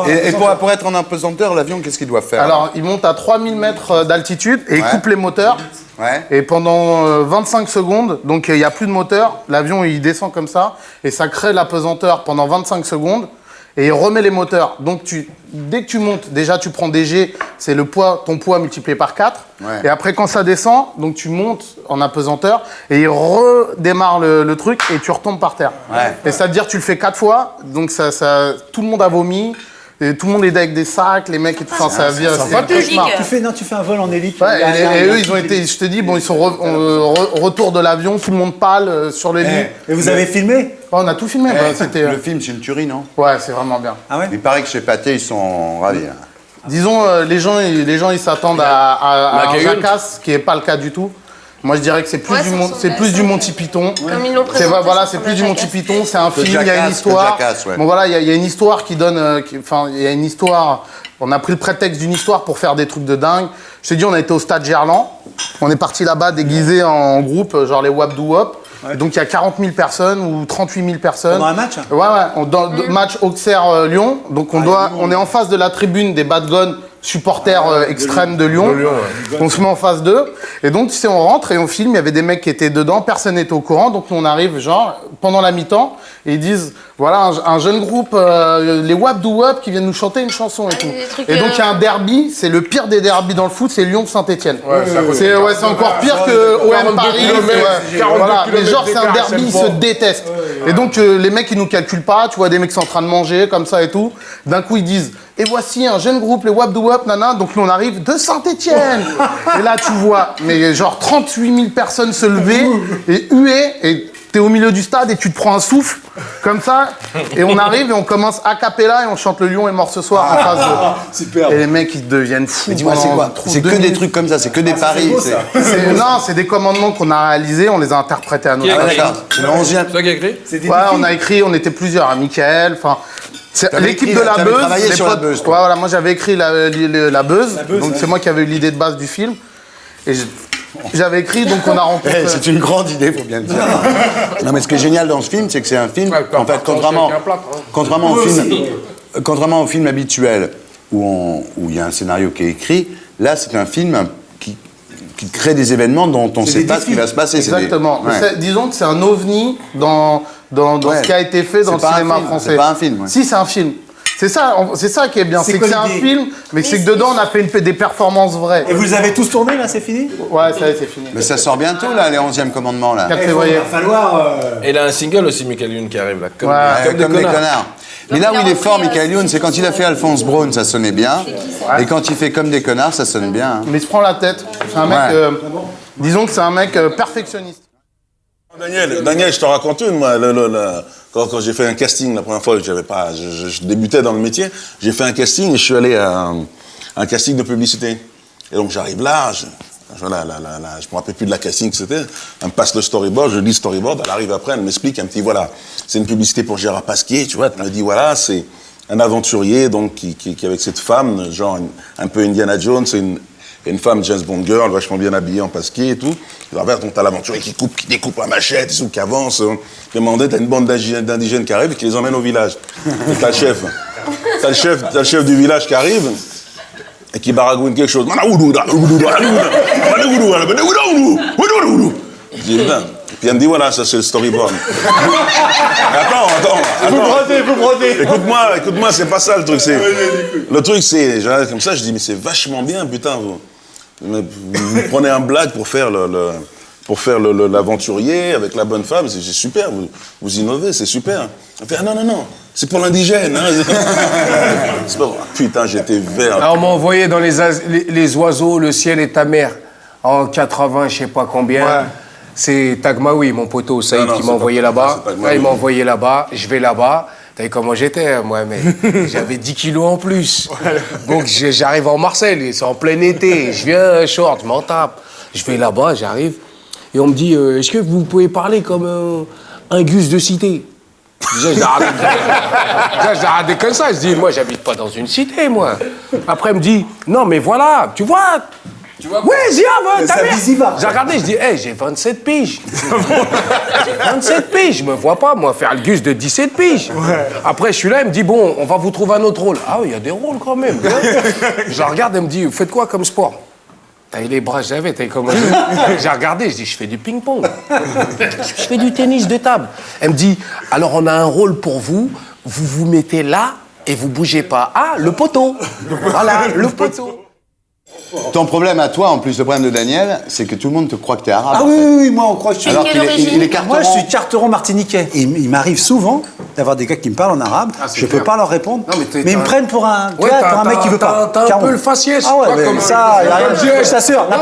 Speaker 1: Et pour être en apesanteur, l'avion, qu'est-ce qu'il doit faire?
Speaker 9: Alors ils montent à 3000 mètres d'altitude et ils coupent les moteurs.
Speaker 1: Ouais.
Speaker 9: Et pendant 25 secondes, donc il n'y a plus de moteur, l'avion il descend comme ça, et ça crée l'apesanteur pendant 25 secondes, et il remet les moteurs. Donc dès que tu montes, déjà tu prends des G, c'est le poids, ton poids multiplié par 4, et après quand ça descend, donc tu montes en apesanteur, et il redémarre le truc, et tu retombes par terre.
Speaker 1: Ouais.
Speaker 9: Et ça veut dire que tu le fais 4 fois, donc tout le monde a vomi. Et tout le monde est avec des sacs, les mecs et tout ça, ça vient.
Speaker 8: Tu fais un vol en élite.
Speaker 9: Ouais, et eux, ils ont été, je te dis, bon, ils sont au retour de l'avion, tout le monde pâle sur le lit.
Speaker 8: Et vous avez filmé?
Speaker 9: On a tout filmé.
Speaker 1: Le film, c'est une tuerie, non?
Speaker 9: Ouais, c'est vraiment bien.
Speaker 8: Ah ouais?
Speaker 1: Il paraît que chez Pathé, ils sont ravis.
Speaker 9: Disons, les gens, ils s'attendent à un jacasse, qui n'est pas le cas du tout. Moi, je dirais que c'est plus du Monty Python.
Speaker 5: Comme ils l'ont présenté.
Speaker 9: Voilà, c'est plus du Monty Python. C'est un film, il y a une histoire. Bon, voilà, il y a une histoire qui donne. Enfin, il y a une histoire. On a pris le prétexte d'une histoire pour faire des trucs de dingue. Je t'ai dit, on a été au stade Gerland. On est parti là-bas déguisés en groupe, genre les Wap Do Wop. Ouais. Donc il y a 40 000 personnes ou 38 000 personnes.
Speaker 8: Pendant un match?
Speaker 9: Ouais. Dans le match Auxerre-Lyon. Donc on est en face de la tribune des Bad Guns, supporters extrêmes de Lyon. On se met en face d'eux. Et donc, tu sais, on rentre et on filme. Il y avait des mecs qui étaient dedans. Personne n'était au courant. Donc, on arrive, genre, pendant la mi-temps. Et ils disent, voilà, un jeune groupe, les Wap Do Wop, qui viennent nous chanter une chanson et tout. Et donc, il y a un derby. C'est le pire des derbys dans le foot. C'est Lyon-Saint-Etienne. C'est encore pire que OM Paris. Voilà. Mais genre, c'est un derby. Ils se détestent. Et donc, les mecs, ils nous calculent pas. Tu vois, des mecs sont en train de manger, comme ça et tout. D'un coup, ils disent, et voici un jeune groupe, les Wap Do Wop, nana. Donc nous on arrive de Saint-Etienne. Et là tu vois, mais genre 38 000 personnes se lever et huer. Et t'es au milieu du stade et tu te prends un souffle comme ça. Et on arrive et on commence a cappella et on chante le Lion est mort ce soir en face de.
Speaker 8: Super.
Speaker 9: Et les mecs ils deviennent fous.
Speaker 1: Mais dis-moi, c'est quoi? C'est que des trucs comme ça, c'est que des paris.
Speaker 9: Non, c'est des commandements qu'on a réalisés, on les a interprétés à notre
Speaker 1: façon. C'est le 11e.
Speaker 4: C'est toi qui as écrit?
Speaker 9: Ouais, on a écrit, on était plusieurs, à Michael, enfin. L'équipe de la Beuse.
Speaker 1: Travaillé sur la Beuse.
Speaker 9: Ouais, voilà, moi j'avais écrit la Beuse, donc c'est moi qui avais eu l'idée de base du film. Et j'avais écrit, donc on a rencontré.
Speaker 1: C'est une grande idée, faut bien le dire. Non, mais ce qui est génial dans ce film, c'est que c'est un film, en fait, contrairement au film habituel où il y a un scénario qui est écrit, là c'est un film qui crée des événements dont on ne sait pas ce qui va se passer.
Speaker 9: Exactement. Disons que c'est un ovni dans ce qui a été fait dans le cinéma français.
Speaker 1: C'est pas un film.
Speaker 9: Si, c'est un film. C'est ça qui est bien. C'est que c'est un film, mais c'est que dedans on a fait des performances vraies.
Speaker 8: Et vous les avez tous tournés là, c'est fini?
Speaker 9: Ouais, ça y est, c'est fini.
Speaker 1: Mais ça sort bientôt là, les 11e commandements là.
Speaker 9: 4 février.
Speaker 8: Il va falloir.
Speaker 4: Et il a un single aussi, Michael Youn, qui arrive là.
Speaker 1: Comme des connards. Mais là où il est fort, Michael Youn, c'est quand il a fait Alphonse Braun, ça sonnait bien. Et quand il fait Comme des connards, ça sonne bien.
Speaker 9: Mais il se prend la tête. C'est un mec. Disons que c'est un mec perfectionniste.
Speaker 7: Daniel, je te raconte une, moi. Quand j'ai fait un casting la première fois, je débutais dans le métier, j'ai fait un casting et je suis allé à un casting de publicité. Et donc j'arrive là, je me rappelle plus de la casting que c'était, elle me passe le storyboard, je lis le storyboard, elle arrive après, elle m'explique, elle me dit voilà, c'est une publicité pour Gérard Pasquier, tu vois, elle me dit voilà, c'est un aventurier donc qui est avec cette femme, genre un peu Indiana Jones, c'est une femme James Bond girl, vachement bien habillée en pasquier et tout. Et donc t'as l'aventurier qui découpe la machette, qui avance. Puis à un moment donné, t'as une bande d'indigènes qui arrivent et qui les emmène au village. Et t'as le chef du village qui arrive. et qui baragouine quelque chose. Je dis, putain. Puis elle me dit, voilà, ça c'est le storyboard. Attends.
Speaker 6: Vous brodez.
Speaker 7: Écoute-moi, c'est pas ça le truc. Le truc, c'est, comme ça, je dis, mais c'est vachement bien, putain. Vous prenez un blague pour faire l'aventurier avec la bonne femme, c'est super, vous innovez, c'est super. Elle fait, ah non, c'est pour l'indigène. Hein. C'est pas vrai. Putain, j'étais vert.
Speaker 9: Alors, on m'a envoyé dans les oiseaux, le ciel et ta mère, en 80, je sais pas combien. Ouais. C'est Tagmaoui, mon poteau, Saïd, qui m'a envoyé là-bas. Il m'a envoyé là-bas, je vais là-bas. T'as vu comment j'étais, moi, mais j'avais 10 kilos en plus. Donc, j'arrive en Marseille, c'est en plein été, je viens short, je m'en tape. Je vais là-bas, j'arrive, et on me dit, est-ce que vous pouvez parler comme un gus de cité? Déjà, j'ai regardé comme ça, je dis, moi, j'habite pas dans une cité, moi. Après, elle me dit, non, mais voilà, tu vois. Oui, Zia, ta mère. J'ai regardé, je dis, hey, j'ai 27 piges. J'ai 27 piges, je me vois pas, moi, faire le gus de 17 piges. Ouais. Après, je suis là, elle me dit, bon, on va vous trouver un autre rôle. Ah oui, il y a des rôles quand même. Je la regarde, elle me dit, vous faites quoi comme sport? T'as les bras, j'avais, t'as comment j'ai regardé, je dis, je fais du ping-pong. Je fais du tennis de table. Elle me dit, alors on a un rôle pour vous, vous vous mettez là et vous bougez pas. Ah, le poteau. Voilà, le poteau.
Speaker 1: Ton problème à toi, en plus, le problème de Daniel, c'est que tout le monde te croit que t'es arabe.
Speaker 8: Ah oui, moi on croit que je suis...
Speaker 1: Alors qu'il est carteron.
Speaker 8: Moi je suis carteron martiniquais. Et il m'arrive souvent d'avoir des gars qui me parlent en arabe, je peux pas leur répondre, non, mais ils me prennent pour un mec qui veut pas.
Speaker 9: T'as un peu le faciès.
Speaker 8: Ah ouais, mais ça, y a rien. Je t'assure, la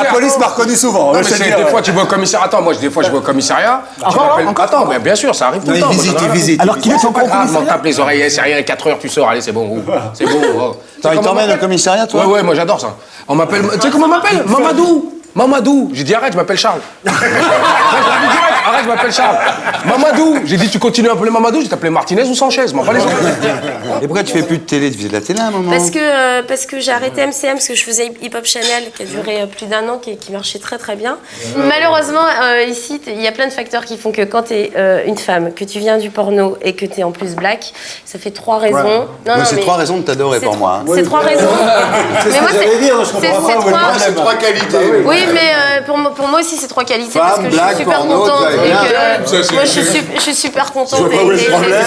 Speaker 8: police m'a reconnu souvent.
Speaker 9: Des fois tu vas au commissariat. Attends, moi des fois je vais au commissariat. Attends, mais bien sûr, ça arrive tout le temps.
Speaker 8: Il visite.
Speaker 6: Alors qu'il est son
Speaker 9: commissariat. On tape les oreilles, c'est rien, 4 heures tu sors, allez, c'est bon. C'est bon.
Speaker 1: Il t'emmène au commissariat, toi?
Speaker 9: Ouais, moi j'adore ça. On m'appelle. Tu sais comment on m'appelle? Mamadou. J'ai dit arrête, je m'appelle Charles. Arrête, je m'appelle Charles. Mamadou. J'ai dit tu continues à appeler Mamadou, je t'appelais Martinez ou Sanchez. M'en pas les autres.
Speaker 1: Et pourquoi tu fais plus de télé? Tu faisais de la télé à un moment?
Speaker 5: Parce que j'ai arrêté MCM, parce que je faisais Hip Hop Channel, qui a duré plus d'1 an, qui marchait très très bien. Malheureusement, ici, il y a plein de facteurs qui font que quand t'es une femme, que tu viens du porno et que t'es en plus black, ça fait 3 raisons.
Speaker 1: Ouais. Non, c'est 3 raisons de t'adorer pour moi.
Speaker 5: C'est 3 raisons.
Speaker 8: Mais moi, c'est
Speaker 1: 3 qualités.
Speaker 5: Oui, mais pour moi aussi, c'est 3 qualités,
Speaker 1: femme,
Speaker 5: parce que
Speaker 1: black,
Speaker 5: je suis super
Speaker 1: porno,
Speaker 5: contente. Moi, je suis super contente.
Speaker 1: Je vois pas où est le problème.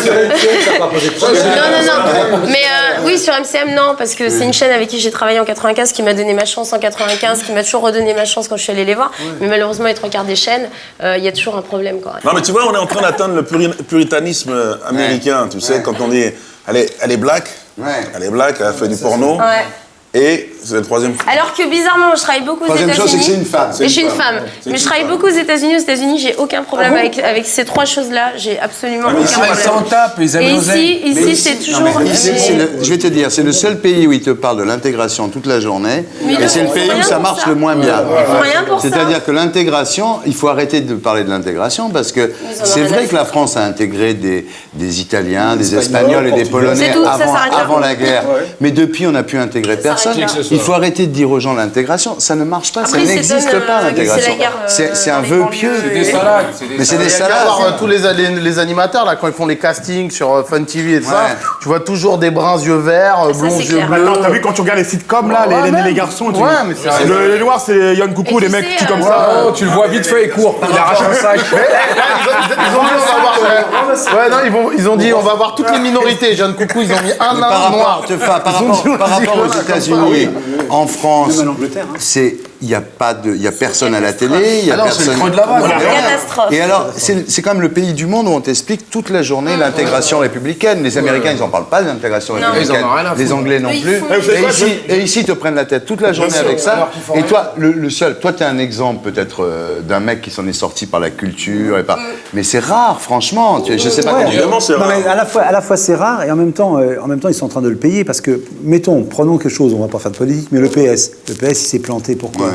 Speaker 5: Non. Mais oui, sur MCM, non, parce que c'est une chaîne avec qui j'ai travaillé en 95, qui m'a donné ma chance en 95, qui m'a toujours redonné ma chance quand je suis allée les voir. Mais malheureusement, les 3 quarts des chaînes, il y a toujours un problème, quoi.
Speaker 7: Non, mais tu vois, on est en train d'atteindre le puritanisme américain, tu sais, quand on dit, elle est black, elle est black, elle a fait du porno.
Speaker 5: Ouais.
Speaker 7: Et c'est le 3e.
Speaker 5: Alors que bizarrement, je travaille beaucoup aux États-Unis.
Speaker 1: Troisième chose, c'est que c'est une femme.
Speaker 5: Et je suis une femme. Mais je travaille beaucoup aux États-Unis. Aux États-Unis, j'ai aucun problème avec ces 3 choses-là. J'ai absolument aucun problème.
Speaker 9: Ils s'en tapent, ils aiment
Speaker 5: et ici, c'est toujours.
Speaker 1: Je vais te dire, c'est le seul pays où ils te parlent de l'intégration toute la journée. Et c'est le pays où ça marche le moins bien. C'est-à-dire que l'intégration, il faut arrêter de parler de l'intégration parce que c'est vrai que la France a intégré des Italiens, des Espagnols et des Polonais avant la guerre. Mais depuis, on n'a pu intégrer personne. Il faut arrêter de dire aux gens l'intégration, ça ne marche pas,
Speaker 5: après,
Speaker 1: ça n'existe pas l'intégration. C'est un vœu pieux.
Speaker 9: C'est des salades.
Speaker 1: Mais c'est des salades.
Speaker 12: Tous les animateurs, là, quand ils font les castings sur Fun TV et tout ça, tu vois toujours des bruns yeux verts, blonds yeux bleus.
Speaker 6: T'as vu quand tu regardes les sitcoms, là, les garçons, les noirs, c'est Yann Coucou, les mecs petits comme ça.
Speaker 9: Tu le vois vite fait et court, il arrache un sac.
Speaker 12: Ils ont dit on va voir toutes les minorités. Yann Coucou, ils ont mis un nain noir.
Speaker 1: Par rapport aux États-Unis, en France, il n'y a personne à la télé, il y a personne.
Speaker 9: C'est le creux de la vague.
Speaker 5: Catastrophe.
Speaker 1: Et alors, c'est quand même le pays du monde où on t'explique toute la journée l'intégration républicaine. Les Américains, ils n'en parlent pas de l'intégration républicaine. Les Anglais non plus. Et ici, ils te prennent la tête toute la journée avec ça. Et toi, le seul, toi, tu es un exemple peut-être d'un mec qui s'en est sorti par la culture. Mais c'est rare, franchement. Je sais pas comment.
Speaker 8: Évidemment, c'est rare. À la fois, c'est rare et en même temps, ils sont en train de le payer parce que, mettons, prenons quelque chose, on va pas faire de politique, mais le PS, il s'est planté. Pourquoi ?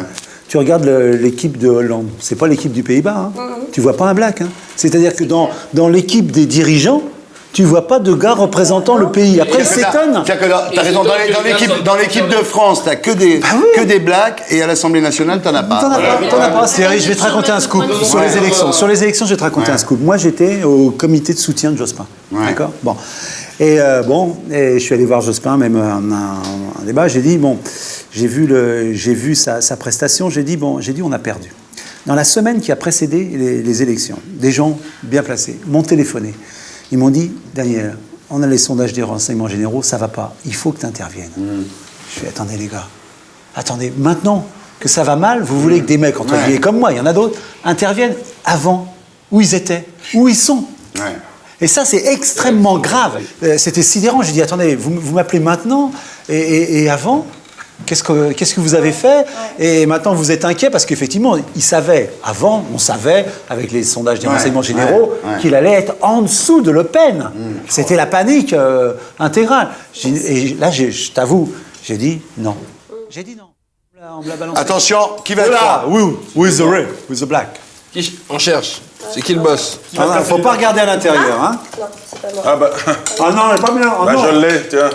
Speaker 8: Tu regardes l'équipe de Hollande, c'est pas l'équipe du Pays-Bas, hein. Tu vois pas un black. Hein. C'est-à-dire que dans l'équipe des dirigeants, tu vois pas de gars représentant le pays. Après, ils s'étonnent.
Speaker 1: T'as raison, dans l'équipe de France, t'as que des blacks et à l'Assemblée nationale, t'en as pas.
Speaker 8: T'en as pas. Je vais te raconter un scoop sur les élections. Sur les élections, je vais te raconter un scoop. Moi, j'étais au comité de soutien de Jospin. D'accord ? Bon. Et et je suis allé voir Jospin, même un débat. J'ai dit, j'ai vu sa prestation. J'ai dit, on a perdu. Dans la semaine qui a précédé les élections, des gens bien placés m'ont téléphoné. Ils m'ont dit, Daniel, on a les sondages des renseignements généraux, ça va pas. Il faut que tu interviennes. Je fais, attendez les gars, attendez, maintenant que ça va mal, vous voulez que des mecs, entre guillemets, comme moi, il y en a d'autres, interviennent avant, où ils étaient, où ils sont. Et ça, c'est extrêmement grave. C'était sidérant. J'ai dit, attendez, vous m'appelez maintenant et avant, qu'est-ce que vous avez fait? Et maintenant, vous êtes inquiet parce qu'effectivement, ils savaient, avant, on savait, avec les sondages des renseignements généraux, qu'il allait être en dessous de Le Pen. C'était la panique intégrale. Et là, je t'avoue, j'ai dit non. J'ai dit non. On me l'a balancé.
Speaker 1: Attention, qui va être
Speaker 8: là? Who is the red? Who is the black?
Speaker 4: On cherche. C'est qui le boss?
Speaker 8: Il ne faut pas regarder à l'intérieur. Hein?
Speaker 5: Non, c'est pas moi.
Speaker 7: Ah bah.
Speaker 8: Ah non, elle est pas bien.
Speaker 7: Bah je l'ai, tiens.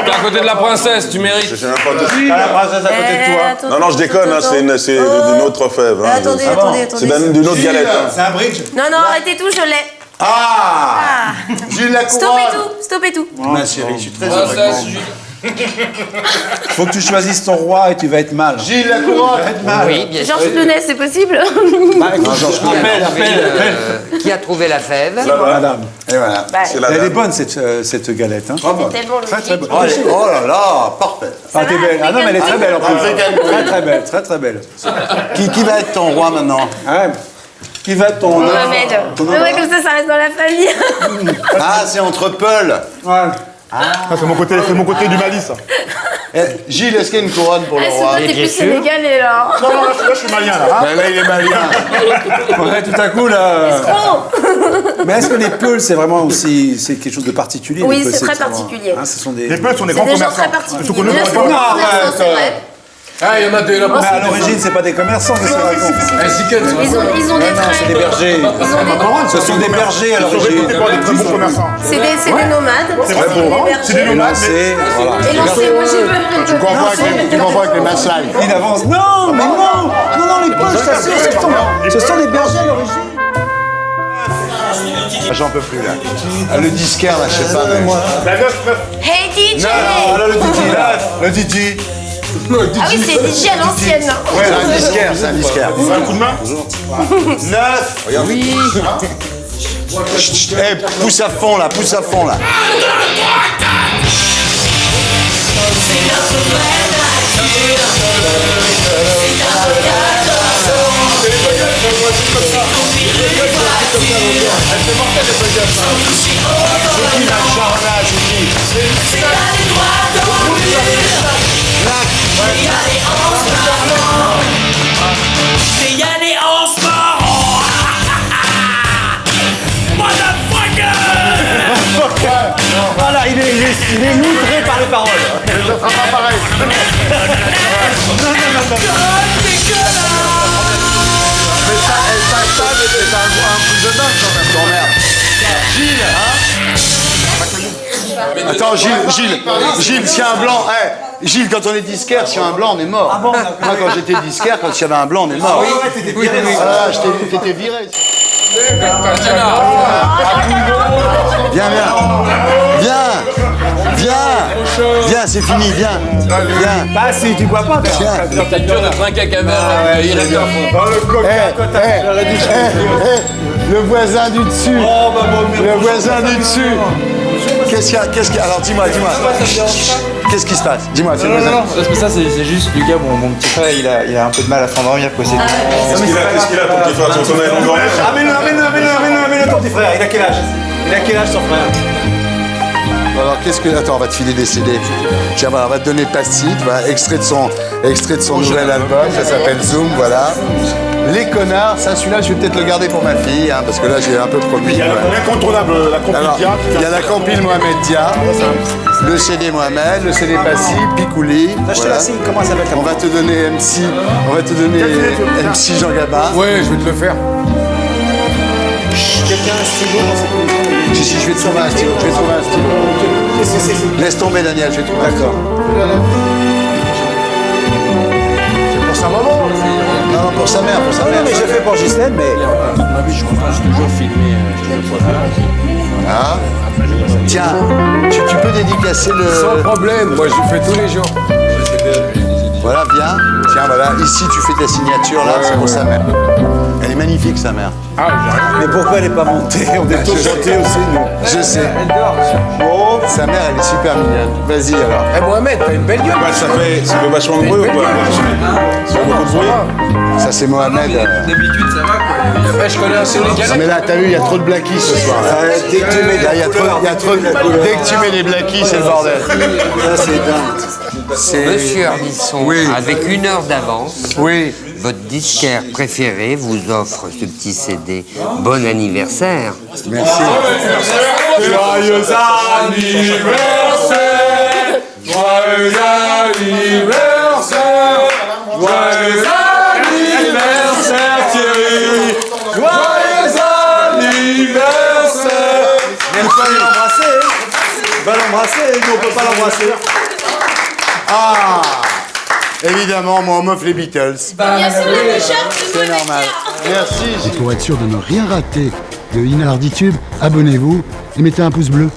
Speaker 4: T'es à côté de la princesse, tu mérites.
Speaker 7: Je sais même pas de...
Speaker 8: la princesse à côté de toi.
Speaker 7: Non, je déconne, hein, c'est d'une autre fève. Hein,
Speaker 5: Attendez.
Speaker 7: c'est d'une autre galette. Hein.
Speaker 8: C'est un bridge.
Speaker 5: Non, arrêtez tout, je l'ai.
Speaker 1: Ah Gilles Lacouronne.
Speaker 5: Stoppez tout.
Speaker 8: Ma chérie, je suis très heureux. Il faut que tu choisisses ton roi et tu vas être mal.
Speaker 1: Gilles Lacouronne.
Speaker 3: Oui, bien sûr.
Speaker 5: Georges Clooney, c'est possible?
Speaker 8: Appelle.
Speaker 3: Qui a trouvé la fève?
Speaker 8: Madame.
Speaker 1: Et voilà.
Speaker 8: Elle est bonne cette galette. Hein.
Speaker 5: C'est tellement
Speaker 8: Très bonne.
Speaker 1: Oh là là, parfait.
Speaker 8: Ah, t'es belle. Ah non, mais elle est très belle en plus. Très belle.
Speaker 1: Qui va être ton roi maintenant?
Speaker 8: Qui va être ton...
Speaker 5: Mohamed. Ouais, comme ça reste dans la famille.
Speaker 1: Ah, c'est entre Peul.
Speaker 6: C'est mon côté du Mali, ça.
Speaker 1: Gilles, est-ce qu'il y a une couronne pour le roi?
Speaker 5: T'es plus sénégalais, là.
Speaker 6: Non, là, je suis malien, là.
Speaker 1: Là, il est malien.
Speaker 8: Ouais, tout à coup, là... Mais est-ce que les Peuls, c'est vraiment aussi... C'est quelque chose de particulier?
Speaker 5: Oui, c'est très particulier.
Speaker 8: Ce sont des...
Speaker 6: Les Peuls sont des grands
Speaker 5: C'est des gens
Speaker 6: commerçants.
Speaker 5: très particuliers.
Speaker 6: Surtout que nous,
Speaker 5: Mais là,
Speaker 6: on
Speaker 5: c'est
Speaker 6: va
Speaker 5: des
Speaker 6: pas-
Speaker 5: grands commerçants, c'est vrai.
Speaker 9: Ah, il y en a deux là.
Speaker 8: Mais à l'origine, c'est pas des commerçants, qu'est-ce que tu racontes?
Speaker 5: Ils ont des
Speaker 8: Non, c'est des
Speaker 5: traits.
Speaker 8: bergers. Ce sont des bergers à l'origine.
Speaker 6: C'est pas des très bons commerçants.
Speaker 5: C'est des nomades.
Speaker 6: C'est vrai, bon. C'est des nomades.
Speaker 8: C'est... Voilà.
Speaker 5: Et lancez, moi j'ai peur.
Speaker 6: Tu m'envoies avec les maslailles.
Speaker 8: Il avance. Non, mais non, les Peuls, je t'assure, ce sont des bergers à l'origine.
Speaker 1: J'en peux plus, là. Le disquaire, là, je sais pas.
Speaker 6: La 9.
Speaker 5: Hey DJ.
Speaker 8: Là, le DJ.
Speaker 5: Ah oui, c'est DJ à l'ancienne.
Speaker 1: Ouais, c'est un disquaire.
Speaker 6: Un coup de main.
Speaker 1: 9. Oui. Pousse à fond, là.
Speaker 8: Voilà, il est livré par les paroles.
Speaker 12: Ça sera pas pareil. Mais ça, c'est un truc de dingue quand même.
Speaker 1: Ton merde. Gilles, hein? Attends, Gilles, s'il y a un blanc, Gilles, quand on est disquaire, s'il y a un blanc, on est mort.
Speaker 8: Ah bon?
Speaker 1: Moi, quand j'étais disquaire, quand il y avait un blanc, on est mort.
Speaker 8: Ah ouais, t'étais viré.
Speaker 1: Ah, t'étais viré. Viens, c'est fini, viens.
Speaker 8: Bah si, tu bois pas.
Speaker 4: T'as dur de trinquer à caméra. Il reste un fond.
Speaker 8: Dans le coca,
Speaker 1: Le voisin du dessus. Le voisin du dessus. Qu'est-ce qu'il y a? Alors dis-moi. Qu'est-ce qui se passe? Dis-moi, c'est le voisin.
Speaker 13: Non, parce que ça, c'est juste Lucas, mon petit frère, il a un peu de mal à s'endormir.
Speaker 7: Qu'est-ce qu'il a, ton petit frère? Ton sommeil endormi?
Speaker 8: Amène-le, ton petit frère. Il a quel âge, son frère?
Speaker 1: Alors Attends, on va te filer des CD. Tiens, voilà, on va te donner Pastite, voilà, extrait de son nouvel album, ça s'appelle Zoom, voilà. Les connards, ça celui-là je vais peut-être le garder pour ma fille, hein, parce que là j'ai un peu promis.
Speaker 6: Il y a l'incontournable, la compil Dia.
Speaker 1: Il y a la compil Mohamed Dia, le CD Mohamed, le CD Passy, Picouli.
Speaker 8: Voilà. Comment ça s'appelle?
Speaker 1: On va te donner MC Jean Gabin.
Speaker 9: Ouais, je vais te le faire.
Speaker 8: Quelqu'un a un stylo dans cette...
Speaker 1: Si, je vais te trouver un stylo. Laisse tomber Daniel, je vais trouver un stylo.
Speaker 8: D'accord.
Speaker 1: C'est pour sa maman. Non, pour sa mère, pour sa mère.
Speaker 8: Non, mais j'ai fait pour Ghislaine, mais...
Speaker 4: Ma vie, je suis content, j'ai toujours filmé.
Speaker 1: Ah. Tiens, tu peux dédicacer le...
Speaker 9: Sans problème, moi je fais tous les jours.
Speaker 1: Voilà, viens. Tiens, voilà, ici tu fais ta signature, là, c'est pour sa mère. Elle est magnifique, sa mère.
Speaker 4: Ah, j'arrive.
Speaker 8: Mais pourquoi elle n'est pas montée? On est tous chantés aussi, nous.
Speaker 1: Je sais.
Speaker 9: Elle dort.
Speaker 1: Oh, sa mère, elle est super mignonne. Vas-y, alors.
Speaker 9: Eh Mohamed, t'as une belle gueule.
Speaker 7: Bah, ça fait vachement de bruit ou quoi? Ça fait beaucoup de bruit?
Speaker 1: Ça, c'est Mohamed.
Speaker 4: D'habitude, ça va, quoi. Après, je connais assez les
Speaker 1: Non,
Speaker 4: galettes.
Speaker 1: mais là, t'as vu, il y a trop de blackies ce soir.
Speaker 8: Dès que tu mets
Speaker 1: Là, il y a trop Dès que tu mets des blackies, c'est le bordel.
Speaker 8: Là, c'est dingue.
Speaker 3: Monsieur Ardisson,
Speaker 1: Oui.
Speaker 3: avec 1 heure d'avance,
Speaker 1: Oui.
Speaker 3: votre disquaire préféré vous offre ce petit CD. Bon anniversaire.
Speaker 1: Merci.
Speaker 7: Joyeux anniversaire! Joyeux anniversaire! Joyeux anniversaire, Thierry! Joyeux anniversaire!
Speaker 8: Mais on peut l'embrasser. On va l'embrasser, nous on peut pas l'embrasser.
Speaker 1: Ah. Évidemment, moi, on m'offre les Beatles.
Speaker 5: Bien sûr, la t-shirt,
Speaker 1: C'est normal. Merci.
Speaker 14: Et pour être sûr de ne rien rater de Inarditube, abonnez-vous et mettez un pouce bleu.